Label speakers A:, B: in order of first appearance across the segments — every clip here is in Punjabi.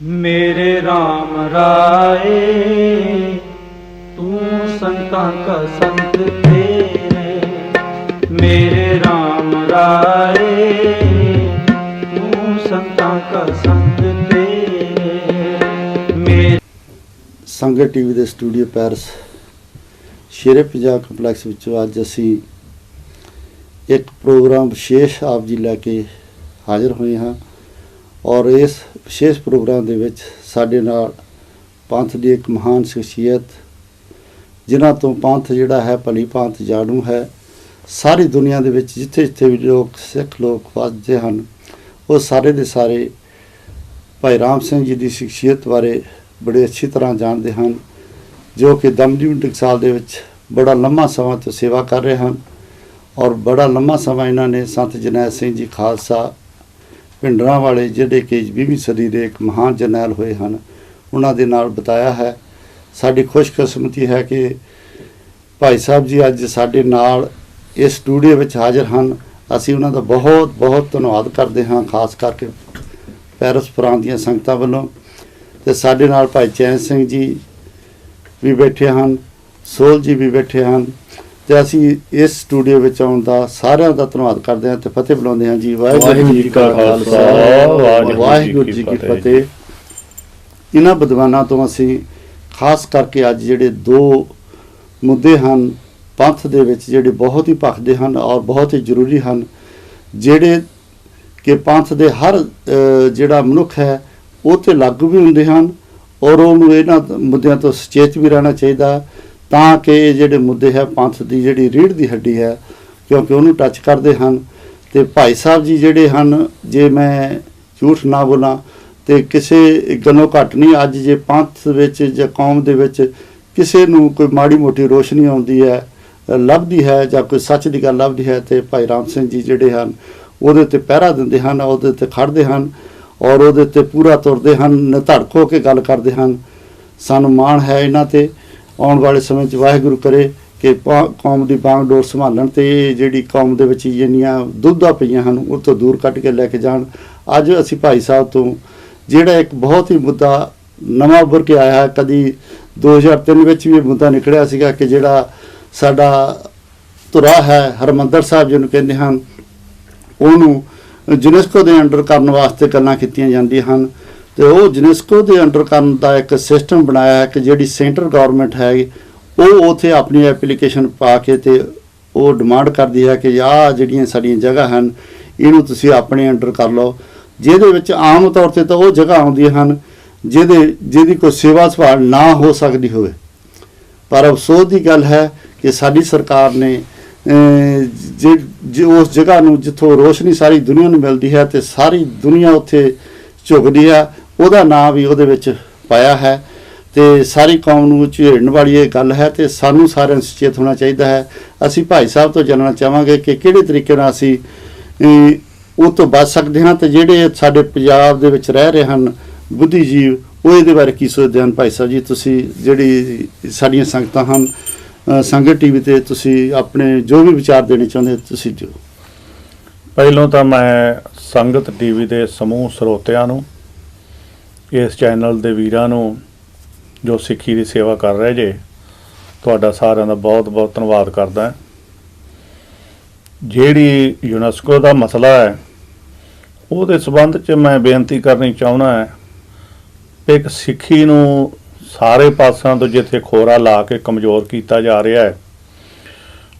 A: मेरे राम राए तू संतां का संत तेरे, मेरे राम राए तू संतां का संत तेरे। मेरे
B: ਸੰਗਤ ਟੀਵੀ ਦੇ ਸਟੂਡੀਓ ਪੈਰਿਸ ਸ਼ੇਰੇ ਪੰਜਾਬ ਕੰਪਲੈਕਸ ਵਿੱਚੋਂ ਅੱਜ ਅਸੀਂ ਇੱਕ ਪ੍ਰੋਗਰਾਮ ਵਿਸ਼ੇਸ਼ ਆਪ ਜੀ ਲੈ ਕੇ ਹਾਜ਼ਰ ਹੋਏ ਹਾਂ ਔਰ ਇਸ ਵਿਸ਼ੇਸ਼ ਪ੍ਰੋਗਰਾਮ ਦੇ ਵਿੱਚ ਸਾਡੇ ਨਾਲ ਪੰਥ ਦੀ ਇੱਕ ਮਹਾਨ ਸ਼ਖਸੀਅਤ ਜਿਨ੍ਹਾਂ ਤੋਂ ਪੰਥ ਜਿਹੜਾ ਹੈ ਭਲੀ ਭਾਂਤ ਜਾਣੂ ਹੈ। ਸਾਰੀ ਦੁਨੀਆ ਦੇ ਵਿੱਚ ਜਿੱਥੇ ਜਿੱਥੇ ਵੀ ਲੋਕ ਸਿੱਖ ਲੋਕ ਵੱਸਦੇ ਹਨ ਉਹ ਸਾਰੇ ਦੇ ਸਾਰੇ ਭਾਈ ਰਾਮ ਸਿੰਘ ਜੀ ਦੀ ਸ਼ਖਸੀਅਤ ਬਾਰੇ ਬੜੇ ਅੱਛੀ ਤਰ੍ਹਾਂ ਜਾਣਦੇ ਹਨ, ਜੋ ਕਿ ਦਮਦਮੀ ਟਕਸਾਲ ਦੇ ਵਿੱਚ ਬੜਾ ਲੰਮਾ ਸਮਾਂ ਤੋਂ ਸੇਵਾ ਕਰ ਰਹੇ ਹਨ ਔਰ ਬੜਾ ਲੰਮਾ ਸਮਾਂ ਇਹਨਾਂ ਨੇ ਸੰਤ ਜਰਨੈਲ ਸਿੰਘ ਜੀ ਖਾਲਸਾ ਭਿੰਡਰਾਂ ਵਾਲੇ ਜਿਹੜੇ ਕਿ 20ਵੀਂ ਸਦੀ ਦੇ ਇੱਕ ਮਹਾਨ ਜਰਨੈਲ ਹੋਏ ਹਨ ਉਹਨਾਂ ਦੇ ਨਾਲ ਬਿਤਾਇਆ ਹੈ। ਸਾਡੀ ਖੁਸ਼ਕਿਸਮਤੀ ਹੈ ਕਿ ਭਾਈ ਸਾਹਿਬ ਜੀ ਅੱਜ ਸਾਡੇ ਨਾਲ ਇਸ ਸਟੂਡੀਓ ਵਿੱਚ ਹਾਜ਼ਰ ਹਨ। ਅਸੀਂ ਉਹਨਾਂ ਦਾ ਬਹੁਤ ਬਹੁਤ ਧੰਨਵਾਦ ਕਰਦੇ ਹਾਂ, ਖਾਸ ਕਰਕੇ ਪੈਰਿਸ ਪ੍ਰਾਂਤ ਦੀਆਂ ਸੰਗਤਾਂ ਵੱਲੋਂ। ਅਤੇ ਸਾਡੇ ਨਾਲ ਭਾਈ ਚੈਨ ਸਿੰਘ ਜੀ ਵੀ ਬੈਠੇ ਹਨ, ਸੋਹਲ ਜੀ ਵੀ ਬੈਠੇ ਹਨ ਅਤੇ ਅਸੀਂ ਇਸ ਸਟੂਡੀਓ ਵਿੱਚ ਆਉਣ ਦਾ ਸਾਰਿਆਂ ਦਾ ਧੰਨਵਾਦ ਕਰਦੇ ਹਾਂ ਅਤੇ ਫਤਿਹ ਬੁਲਾਉਂਦੇ ਹਾਂ ਜੀ। ਵਾਹਿਗੁਰੂ ਜੀ ਕਾ ਖਾਲਸਾ, ਵਾਹਿਗੁਰੂ ਜੀ ਕੀ ਫਤਿਹ। ਇਹਨਾਂ ਵਿਦਵਾਨਾਂ ਤੋਂ ਅਸੀਂ ਖਾਸ ਕਰਕੇ ਅੱਜ ਜਿਹੜੇ ਦੋ ਮੁੱਦੇ ਹਨ ਪੰਥ ਦੇ ਵਿੱਚ ਜਿਹੜੇ ਬਹੁਤ ਹੀ ਭਖਦੇ ਹਨ ਔਰ ਬਹੁਤ ਹੀ ਜ਼ਰੂਰੀ ਹਨ, ਜਿਹੜੇ ਕਿ ਪੰਥ ਦੇ ਹਰ ਜਿਹੜਾ ਮਨੁੱਖ ਹੈ ਉਹ 'ਤੇ ਲਾਗੂ ਵੀ ਹੁੰਦੇ ਹਨ ਔਰ ਉਹਨੂੰ ਇਹਨਾਂ ਮੁੱਦਿਆਂ ਤੋਂ ਸੁਚੇਤ ਵੀ ਰਹਿਣਾ ਚਾਹੀਦਾ ਤਾਂ ਕਿ ਇਹ ਜਿਹੜੇ ਮੁੱਦੇ ਹੈ ਪੰਥ ਦੀ ਜਿਹੜੀ ਰੀੜ੍ਹ ਦੀ ਹੱਡੀ ਹੈ ਕਿਉਂਕਿ ਉਹਨੂੰ ਟੱਚ ਕਰਦੇ ਹਨ। ਅਤੇ ਭਾਈ ਸਾਹਿਬ ਜੀ ਜਿਹੜੇ ਹਨ, ਜੇ ਮੈਂ ਝੂਠ ਨਾ ਬੋਲਾਂ ਅਤੇ ਕਿਸੇ ਗੱਲੋਂ ਘੱਟ ਨਹੀਂ, ਅੱਜ ਜੇ ਪੰਥ ਵਿੱਚ ਜਾਂ ਕੌਮ ਦੇ ਵਿੱਚ ਕਿਸੇ ਨੂੰ ਕੋਈ ਮਾੜੀ ਮੋਟੀ ਰੋਸ਼ਨੀ ਆਉਂਦੀ ਹੈ ਲੱਭਦੀ ਹੈ ਜਾਂ ਕੋਈ ਸੱਚ ਦੀ ਗੱਲ ਲੱਭਦੀ ਹੈ ਅਤੇ ਭਾਈ ਰਾਮ ਸਿੰਘ ਜੀ ਜਿਹੜੇ ਹਨ ਉਹਦੇ ਉੱਤੇ ਪਹਿਰਾ ਦਿੰਦੇ ਹਨ, ਉਹਦੇ ਉੱਤੇ ਖੜ੍ਹਦੇ ਹਨ ਔਰ ਉਹਦੇ ਉੱਤੇ ਪੂਰਾ ਤੁਰਦੇ ਹਨ, ਨਿਧੜਕ ਹੋ ਕੇ ਗੱਲ ਕਰਦੇ ਹਨ। ਸਾਨੂੰ ਮਾਣ ਹੈ ਇਹਨਾਂ 'ਤੇ। ਆਉਣ ਵਾਲੇ ਸਮੇਂ 'ਚ ਵਾਹਿਗੁਰੂ ਕਰੇ ਕਿ ਕੌਮ ਦੀ ਬਾਂਗ ਡੋਰ ਸੰਭਾਲਣ ਅਤੇ ਜਿਹੜੀ ਕੌਮ ਦੇ ਵਿੱਚ ਜਿੰਨੀਆਂ ਦੁੱਧਾਂ ਪਈਆਂ ਹਨ ਉਹ ਤੋਂ ਦੂਰ ਕੱਢ ਕੇ ਲੈ ਕੇ ਜਾਣ। ਅੱਜ ਅਸੀਂ ਭਾਈ ਸਾਹਿਬ ਤੋਂ ਜਿਹੜਾ ਇੱਕ ਬਹੁਤ ਹੀ ਮੁੱਦਾ ਨਵਾਂ ਉੱਭਰ ਕੇ ਆਇਆ ਹੈ, ਕਦੀ 2003 ਵਿੱਚ ਵੀ ਇਹ ਮੁੱਦਾ ਨਿਕਲਿਆ ਸੀਗਾ ਕਿ ਜਿਹੜਾ ਸਾਡਾ ਧੁਰਾ ਹੈ ਹਰਿਮੰਦਰ ਸਾਹਿਬ ਜਿਹਨੂੰ ਕਹਿੰਦੇ ਹਨ ਉਹਨੂੰ ਯੂਨੈਸਕੋ ਦੇ ਅੰਡਰ ਕਰਨ ਵਾਸਤੇ ਗੱਲਾਂ ਕੀਤੀਆਂ ਜਾਂਦੀਆਂ ਹਨ ਅਤੇ ਉਹ ਯੂਨੈਸਕੋ ਦੇ ਅੰਡਰ ਕਰਨ ਦਾ ਇੱਕ ਸਿਸਟਮ ਬਣਾਇਆ ਹੈ ਕਿ ਜਿਹੜੀ ਸੈਂਟਰ ਗੌਰਮੈਂਟ ਹੈ ਉਹ ਉੱਥੇ ਆਪਣੀ ਐਪਲੀਕੇਸ਼ਨ ਪਾ ਕੇ ਅਤੇ ਉਹ ਡਿਮਾਂਡ ਕਰਦੀ ਹੈ ਕਿ ਆਹ ਜਿਹੜੀਆਂ ਸਾਡੀਆਂ ਜਗ੍ਹਾ ਹਨ ਇਹਨੂੰ ਤੁਸੀਂ ਆਪਣੇ ਅੰਡਰ ਕਰ ਲਓ, ਜਿਹਦੇ ਵਿੱਚ ਆਮ ਤੌਰ 'ਤੇ ਤਾਂ ਉਹ ਜਗ੍ਹਾ ਆਉਂਦੀਆਂ ਹਨ ਜਿਹਦੀ ਕੋਈ ਸੇਵਾ ਸੰਭਾਲ ਨਾ ਹੋ ਸਕਦੀ ਹੋਵੇ। ਪਰ ਅਫਸੋਸ ਦੀ ਗੱਲ ਹੈ ਕਿ ਸਾਡੀ ਸਰਕਾਰ ਨੇ ਜੇ ਉਸ ਜਗ੍ਹਾ ਨੂੰ ਜਿੱਥੋਂ ਰੋਸ਼ਨੀ ਸਾਰੀ ਦੁਨੀਆ ਨੂੰ ਮਿਲਦੀ ਹੈ ਅਤੇ ਸਾਰੀ ਦੁਨੀਆ ਉੱਥੇ ਝੁਕਦੀ ਹੈ ਉਹਦਾ ਨਾਂ ਵੀ ਉਹਦੇ ਵਿੱਚ ਪਾਇਆ ਹੈ ਅਤੇ ਸਾਰੀ ਕੌਮ ਨੂੰ ਝੇੜਨ ਵਾਲੀ ਇਹ ਗੱਲ ਹੈ ਅਤੇ ਸਾਨੂੰ ਸਾਰਿਆਂ ਨੂੰ ਸੁਚੇਤ ਹੋਣਾ ਚਾਹੀਦਾ ਹੈ। ਅਸੀਂ ਭਾਈ ਸਾਹਿਬ ਤੋਂ ਜਾਣਨਾ ਚਾਹਾਂਗੇ ਕਿ ਕਿਹੜੇ ਤਰੀਕੇ ਨਾਲ ਅਸੀਂ ਉਹ ਤੋਂ ਬਚ ਸਕਦੇ ਹਾਂ ਅਤੇ ਜਿਹੜੇ ਸਾਡੇ ਪੰਜਾਬ ਦੇ ਵਿੱਚ ਰਹਿ ਰਹੇ ਹਨ ਬੁੱਧੀਜੀਵ ਉਹ ਇਹਦੇ ਬਾਰੇ ਕੀ ਸੋਚਦੇ ਹਨ। ਭਾਈ ਸਾਹਿਬ ਜੀ, ਤੁਸੀਂ ਜਿਹੜੀ ਸਾਡੀਆਂ ਸੰਗਤਾਂ ਹਨ ਸੰਗਤ ਟੀਵੀ 'ਤੇ ਤੁਸੀਂ ਆਪਣੇ ਜੋ ਵੀ ਵਿਚਾਰ ਦੇਣੇ ਚਾਹੁੰਦੇ ਤੁਸੀਂ ਦਿਓ।
C: ਪਹਿਲੋਂ ਤਾਂ ਮੈਂ ਸੰਗਤ ਟੀਵੀ ਦੇ ਸਮੂਹ ਸਰੋਤਿਆਂ ਨੂੰ, ਇਸ ਚੈਨਲ ਦੇ ਵੀਰਾਂ ਨੂੰ ਜੋ ਸਿੱਖੀ ਦੀ ਸੇਵਾ ਕਰ ਰਹੇ ਜੇ, ਤੁਹਾਡਾ ਸਾਰਿਆਂ ਦਾ ਬਹੁਤ ਬਹੁਤ ਧੰਨਵਾਦ ਕਰਦਾ। ਜਿਹੜੀ ਯੂਨੈਸਕੋ ਦਾ ਮਸਲਾ ਹੈ ਉਹਦੇ ਸੰਬੰਧ 'ਚ ਮੈਂ ਬੇਨਤੀ ਕਰਨੀ ਚਾਹੁੰਦਾ ਹੈ ਕਿ ਇੱਕ ਸਿੱਖੀ ਨੂੰ ਸਾਰੇ ਪਾਸਿਆਂ ਤੋਂ ਜਿੱਥੇ ਖੋਰਾ ਲਾ ਕੇ ਕਮਜ਼ੋਰ ਕੀਤਾ ਜਾ ਰਿਹਾ ਹੈ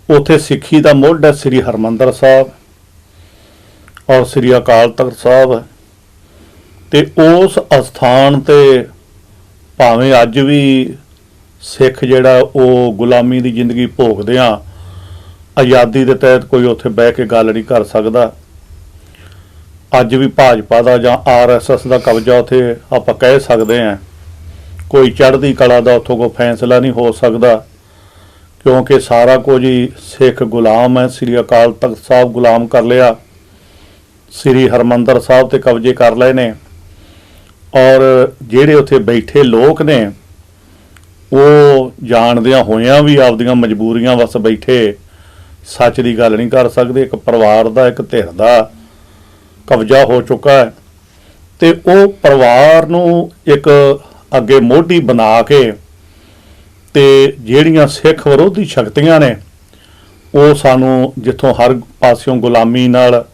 C: ਉੱਥੇ ਸਿੱਖੀ ਦਾ ਮੁੱਢ ਹੈ ਸ੍ਰੀ ਹਰਿਮੰਦਰ ਸਾਹਿਬ ਔਰ ਸ੍ਰੀ ਅਕਾਲ ਤਖ਼ਤ ਸਾਹਿਬ, ਅਤੇ ਉਸ ਅਸਥਾਨ 'ਤੇ ਭਾਵੇਂ ਅੱਜ ਵੀ ਸਿੱਖ ਜਿਹੜਾ ਉਹ ਗੁਲਾਮੀ ਦੀ ਜ਼ਿੰਦਗੀ ਭੋਗਦਿਆਂ ਆਜ਼ਾਦੀ ਦੇ ਤਹਿਤ ਕੋਈ ਉੱਥੇ ਬਹਿ ਕੇ ਗੱਲ ਨਹੀਂ ਕਰ ਸਕਦਾ। ਅੱਜ ਵੀ ਭਾਜਪਾ ਦਾ ਜਾਂ RSS ਦਾ ਕਬਜ਼ਾ ਉੱਥੇ ਆਪਾਂ ਕਹਿ ਸਕਦੇ ਹਾਂ। ਕੋਈ ਚੜ੍ਹਦੀ ਕਲਾ ਦਾ ਉੱਥੋਂ ਕੋਈ ਫੈਸਲਾ ਨਹੀਂ ਹੋ ਸਕਦਾ ਕਿਉਂਕਿ ਸਾਰਾ ਕੁਝ ਹੀ ਸਿੱਖ ਗੁਲਾਮ ਹੈ। ਸ੍ਰੀ ਅਕਾਲ ਤਖ਼ਤ ਸਾਹਿਬ ਗੁਲਾਮ ਕਰ ਲਿਆ, ਸ੍ਰੀ ਹਰਿਮੰਦਰ ਸਾਹਿਬ 'ਤੇ ਕਬਜ਼ੇ ਕਰ ਲਏ ਨੇ ਔਰ ਜਿਹੜੇ ਉੱਥੇ ਬੈਠੇ ਲੋਕ ਨੇ ਉਹ ਜਾਣਦਿਆਂ ਹੋਇਆਂ ਵੀ ਆਪਦੀਆਂ ਮਜਬੂਰੀਆਂ ਵੱਸ ਬੈਠੇ ਸੱਚ ਦੀ ਗੱਲ ਨਹੀਂ ਕਰ ਸਕਦੇ। ਇੱਕ ਪਰਿਵਾਰ ਦਾ, ਇੱਕ ਧਿਰ ਦਾ ਕਬਜ਼ਾ ਹੋ ਚੁੱਕਾ ਹੈ ਤੇ ਉਹ ਪਰਿਵਾਰ ਨੂੰ ਇੱਕ ਅੱਗੇ ਮੋਢੀ ਬਣਾ ਕੇ ਤੇ ਜਿਹੜੀਆਂ ਸਿੱਖ ਵਿਰੋਧੀ ਸ਼ਕਤੀਆਂ ਨੇ ਉਹ ਸਾਨੂੰ ਜਿੱਥੋਂ ਹਰ ਪਾਸਿਓਂ ਗੁਲਾਮੀ ਨਾਲ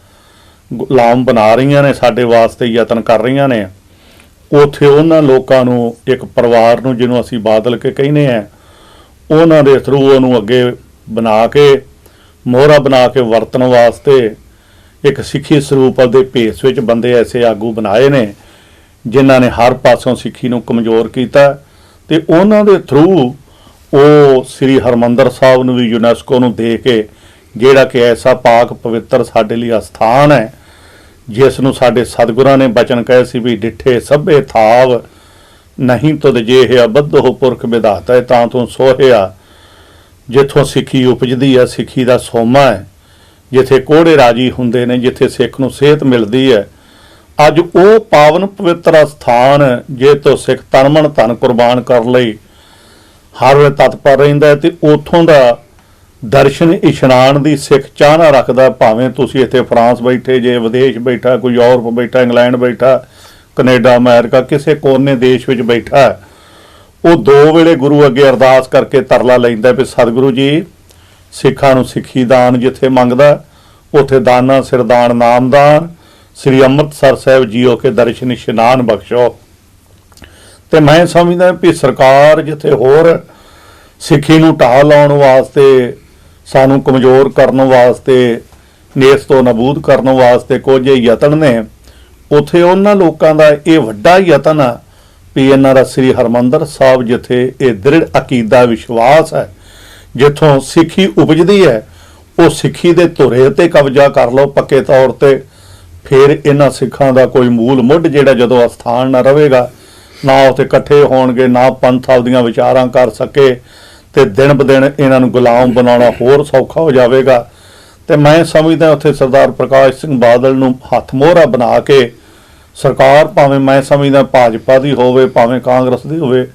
C: ਗੁਲਾਮ ਬਣਾ ਰਹੀਆਂ ਨੇ, ਸਾਡੇ ਵਾਸਤੇ ਯਤਨ ਕਰ ਰਹੀਆਂ ਨੇ, ਉੱਥੇ ਉਹਨਾਂ ਲੋਕਾਂ ਨੂੰ ਇੱਕ ਪਰਿਵਾਰ ਨੂੰ ਜਿਹਨੂੰ ਅਸੀਂ ਬਾਦਲ ਕੇ ਕਹਿੰਦੇ ਆ, ਉਹਨਾਂ ਦੇ ਥਰੂ ਉਹਨੂੰ ਅੱਗੇ ਬਣਾ ਕੇ ਮੋਹਰਾ ਬਣਾ ਕੇ ਵਰਤਣ ਵਾਸਤੇ ਇੱਕ ਸਿੱਖੀ ਸਰੂਪ ਦੇ ਭੇਸ ਵਿੱਚ ਬੰਦੇ ਐਸੇ ਆਗੂ ਬਣਾਏ ਨੇ ਜਿਨ੍ਹਾਂ ਨੇ ਹਰ ਪਾਸੋਂ ਸਿੱਖੀ ਨੂੰ ਕਮਜ਼ੋਰ ਕੀਤਾ। ਤੇ ਉਹਨਾਂ ਦੇ ਥਰੂ ਉਹ ਸ੍ਰੀ ਹਰਿਮੰਦਰ ਸਾਹਿਬ ਨੂੰ ਵੀ ਯੂਨੈਸਕੋ ਨੂੰ ਦੇ ਕੇ, ਜਿਹੜਾ ਕਿ ਐਸਾ ਪਾਕ ਪਵਿੱਤਰ ਸਾਡੇ ਲਈ ਅਸਥਾਨ ਹੈ, ਜਿਸ ਨੂੰ ਸਾਡੇ ਸਤਿਗੁਰਾਂ ਨੇ ਬਚਨ ਕਹੇ ਸੀ ਵੀ ਡਿੱਠੇ ਸਭੇ ਥਾਵ ਨਹੀਂ ਤੁਧ ਜੇ ਬੱਧੋ ਪੁਰਖ ਵਿਧਾਤਾ ਤਾਂ ਤੂੰ ਸੋਹਿਆ। ਜਿੱਥੋਂ ਸਿੱਖੀ ਉਪਜਦੀ ਹੈ, ਸਿੱਖੀ ਦਾ ਸੋਮਾ ਹੈ, ਜਿੱਥੇ ਕੋਹੜੇ ਰਾਜੀ ਹੁੰਦੇ ਨੇ, ਜਿੱਥੇ ਸਿੱਖ ਨੂੰ ਸਿਹਤ ਮਿਲਦੀ ਹੈ, ਅੱਜ ਉਹ ਪਾਵਨ ਪਵਿੱਤਰ ਅਸਥਾਨ ਜੇ ਤੋਂ ਸਿੱਖ ਤਨ ਮਨ ਧਨ ਕੁਰਬਾਨ ਕਰ ਲਈ ਹਰ ਵੇਲੇ ਤਤਪਰ ਰਹਿੰਦਾ ਤੇ ਉੱਥੋਂ ਦਾ ਦਰਸ਼ਨ ਇਸ਼ਨਾਨ ਦੀ ਸਿੱਖ ਚਾਹਨਾ ਰੱਖਦਾ। ਭਾਵੇਂ ਤੁਸੀਂ ਇੱਥੇ ਫਰਾਂਸ ਬੈਠੇ ਜੇ, ਵਿਦੇਸ਼ ਬੈਠਾ, ਕੋਈ ਯੂਰਪ ਬੈਠਾ, ਇੰਗਲੈਂਡ ਬੈਠਾ, ਕੈਨੇਡਾ, ਅਮਰੀਕਾ, ਕਿਸੇ ਕੋਨੇ ਦੇਸ਼ ਵਿੱਚ ਬੈਠਾ, ਉਹ 2 ਵੇਲੇ ਗੁਰੂ ਅੱਗੇ ਅਰਦਾਸ ਕਰਕੇ ਤਰਲਾ ਲੈਂਦਾ ਵੀ ਸਤਿਗੁਰੂ ਜੀ ਸਿੱਖਾਂ ਨੂੰ ਸਿੱਖੀ ਦਾਨ ਜਿੱਥੇ ਮੰਗਦਾ ਉੱਥੇ ਦਾਨਾ ਸਿਰਦਾਨ ਨਾਮਦਾਨ ਸ੍ਰੀ ਅੰਮ੍ਰਿਤਸਰ ਸਾਹਿਬ ਜੀਓ ਕੇ ਦਰਸ਼ਨ ਇਸ਼ਨਾਨ ਬਖਸ਼ੋ। ਤੇ ਮੈਂ ਸਮਝਦਾ ਵੀ ਸਰਕਾਰ ਜਿੱਥੇ ਹੋਰ ਸਿੱਖੀ ਨੂੰ ਢਾਹ ਲਾਉਣ ਵਾਸਤੇ, ਸਾਨੂੰ ਕਮਜ਼ੋਰ ਕਰਨ ਵਾਸਤੇ, ਨੇਸ ਤੋਂ ਨਬੂਦ ਕਰਨ ਵਾਸਤੇ ਕੁਝ ਯਤਨ ਨੇ, ਉੱਥੇ ਉਹਨਾਂ ਲੋਕਾਂ ਦਾ ਇਹ ਵੱਡਾ ਯਤਨ ਆ ਵੀ ਇਹਨਾਂ ਦਾ ਸ੍ਰੀ ਹਰਿਮੰਦਰ ਸਾਹਿਬ ਜਿੱਥੇ ਇਹ ਦ੍ਰਿੜ ਅਕੀਦਾ ਵਿਸ਼ਵਾਸ ਹੈ, ਜਿੱਥੋਂ ਸਿੱਖੀ ਉਪਜਦੀ ਹੈ, ਉਹ ਸਿੱਖੀ ਦੇ ਧੁਰੇ ਤੇ ਕਬਜ਼ਾ ਕਰ ਲਓ ਪੱਕੇ ਤੌਰ ਤੇ। ਫਿਰ ਇਹਨਾਂ ਸਿੱਖਾਂ ਦਾ ਕੋਈ ਮੂਲ ਮੁੱਢ ਜਿਹੜਾ ਜਦੋਂ ਅਸਥਾਨ ਨਾ ਰਹੇਗਾ, ਨਾ ਉੱਥੇ ਇਕੱਠੇ ਹੋਣਗੇ, ਨਾ ਪੰਥ ਆਪਦੀਆਂ ਵਿਚਾਰਾਂ ਕਰ ਸਕੇ, ਤੇ ਦਿਨ ਬ ਦਿਨ ਇਹਨਾਂ ਨੂੰ ਗੁਲਾਮ ਬਣਾਉਣਾ ਹੋਰ ਸੌਖਾ ਹੋ ਜਾਵੇਗਾ। ਤੇ ਮੈਂ ਸਮਝਦਾ ਉੱਥੇ ਸਰਦਾਰ ਪ੍ਰਕਾਸ਼ ਸਿੰਘ ਬਾਦਲ ਨੂੰ ਹੱਥ ਮੋਹਰਾ ਬਣਾ ਕੇ ਸਰਕਾਰ, ਭਾਵੇਂ ਮੈਂ ਸਮਝਦਾ ਭਾਜਪਾ ਦੀ ਹੋਵੇ ਭਾਵੇਂ ਕਾਂਗਰਸ ਦੀ ਹੋਵੇ,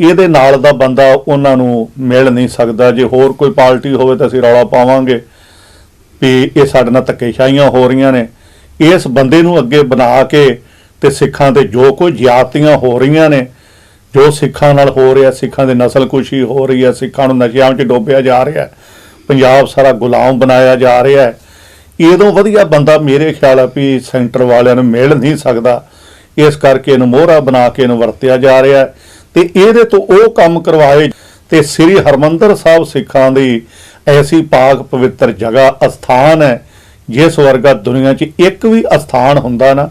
C: ਇਹਦੇ ਨਾਲ ਦਾ ਬੰਦਾ ਉਹਨਾਂ ਨੂੰ ਮਿਲ ਨਹੀਂ ਸਕਦਾ। ਜੇ ਹੋਰ ਕੋਈ ਪਾਰਟੀ ਹੋਵੇ ਤਾਂ ਅਸੀਂ ਰੌਲਾ ਪਾਵਾਂਗੇ ਵੀ ਇਹ ਸਾਡੇ ਨਾਲ ਧੱਕੇਸ਼ਾਹੀਆਂ ਹੋ ਰਹੀਆਂ ਨੇ। ਇਸ ਬੰਦੇ ਨੂੰ ਅੱਗੇ ਬਣਾ ਕੇ ਤੇ ਸਿੱਖਾਂ ਤੇ ਜੋ ਕੋਈ ਜ਼ਿਆਦਤੀਆਂ ਹੋ ਰਹੀਆਂ ਨੇ, ਜੋ ਸਿੱਖਾਂ ਨਾਲ ਹੋ ਰਿਹਾ, ਸਿੱਖਾਂ ਦੇ ਨਸਲਕੁਸ਼ੀ ਹੋ ਰਹੀ ਹੈ, ਸਿੱਖਾਂ ਨੂੰ ਨਸ਼ਿਆਂ ਵਿੱਚ ਡੋਬਿਆ ਜਾ ਰਿਹਾ, ਪੰਜਾਬ ਸਾਰਾ ਗੁਲਾਮ ਬਣਾਇਆ ਜਾ ਰਿਹਾ ਹੈ, ਇਹਦੋਂ ਵਧੀਆ ਬੰਦਾ ਮੇਰੇ ਖਿਆਲ ਆ ਵੀ ਸੈਂਟਰ ਵਾਲਿਆਂ ਨੂੰ ਮਿਲ ਨਹੀਂ ਸਕਦਾ। ਇਸ ਕਰਕੇ ਇਹਨੂੰ ਮੋਹਰਾ ਬਣਾ ਕੇ ਇਹਨੂੰ ਵਰਤਿਆ ਜਾ ਰਿਹਾ ਤੇ ਇਹਦੇ ਤੋਂ ਉਹ ਕੰਮ ਕਰਵਾਏ। ਤੇ ਸ੍ਰੀ ਹਰਿਮੰਦਰ ਸਾਹਿਬ ਸਿੱਖਾਂ ਦੀ ਐਸੀ ਪਾਕ ਪਵਿੱਤਰ ਜਗ੍ਹਾ ਅਸਥਾਨ ਹੈ, ਜਿਸ ਵਰਗਾ ਦੁਨੀਆ 'ਚ ਇੱਕ ਵੀ ਅਸਥਾਨ ਹੁੰਦਾ ਨਾ,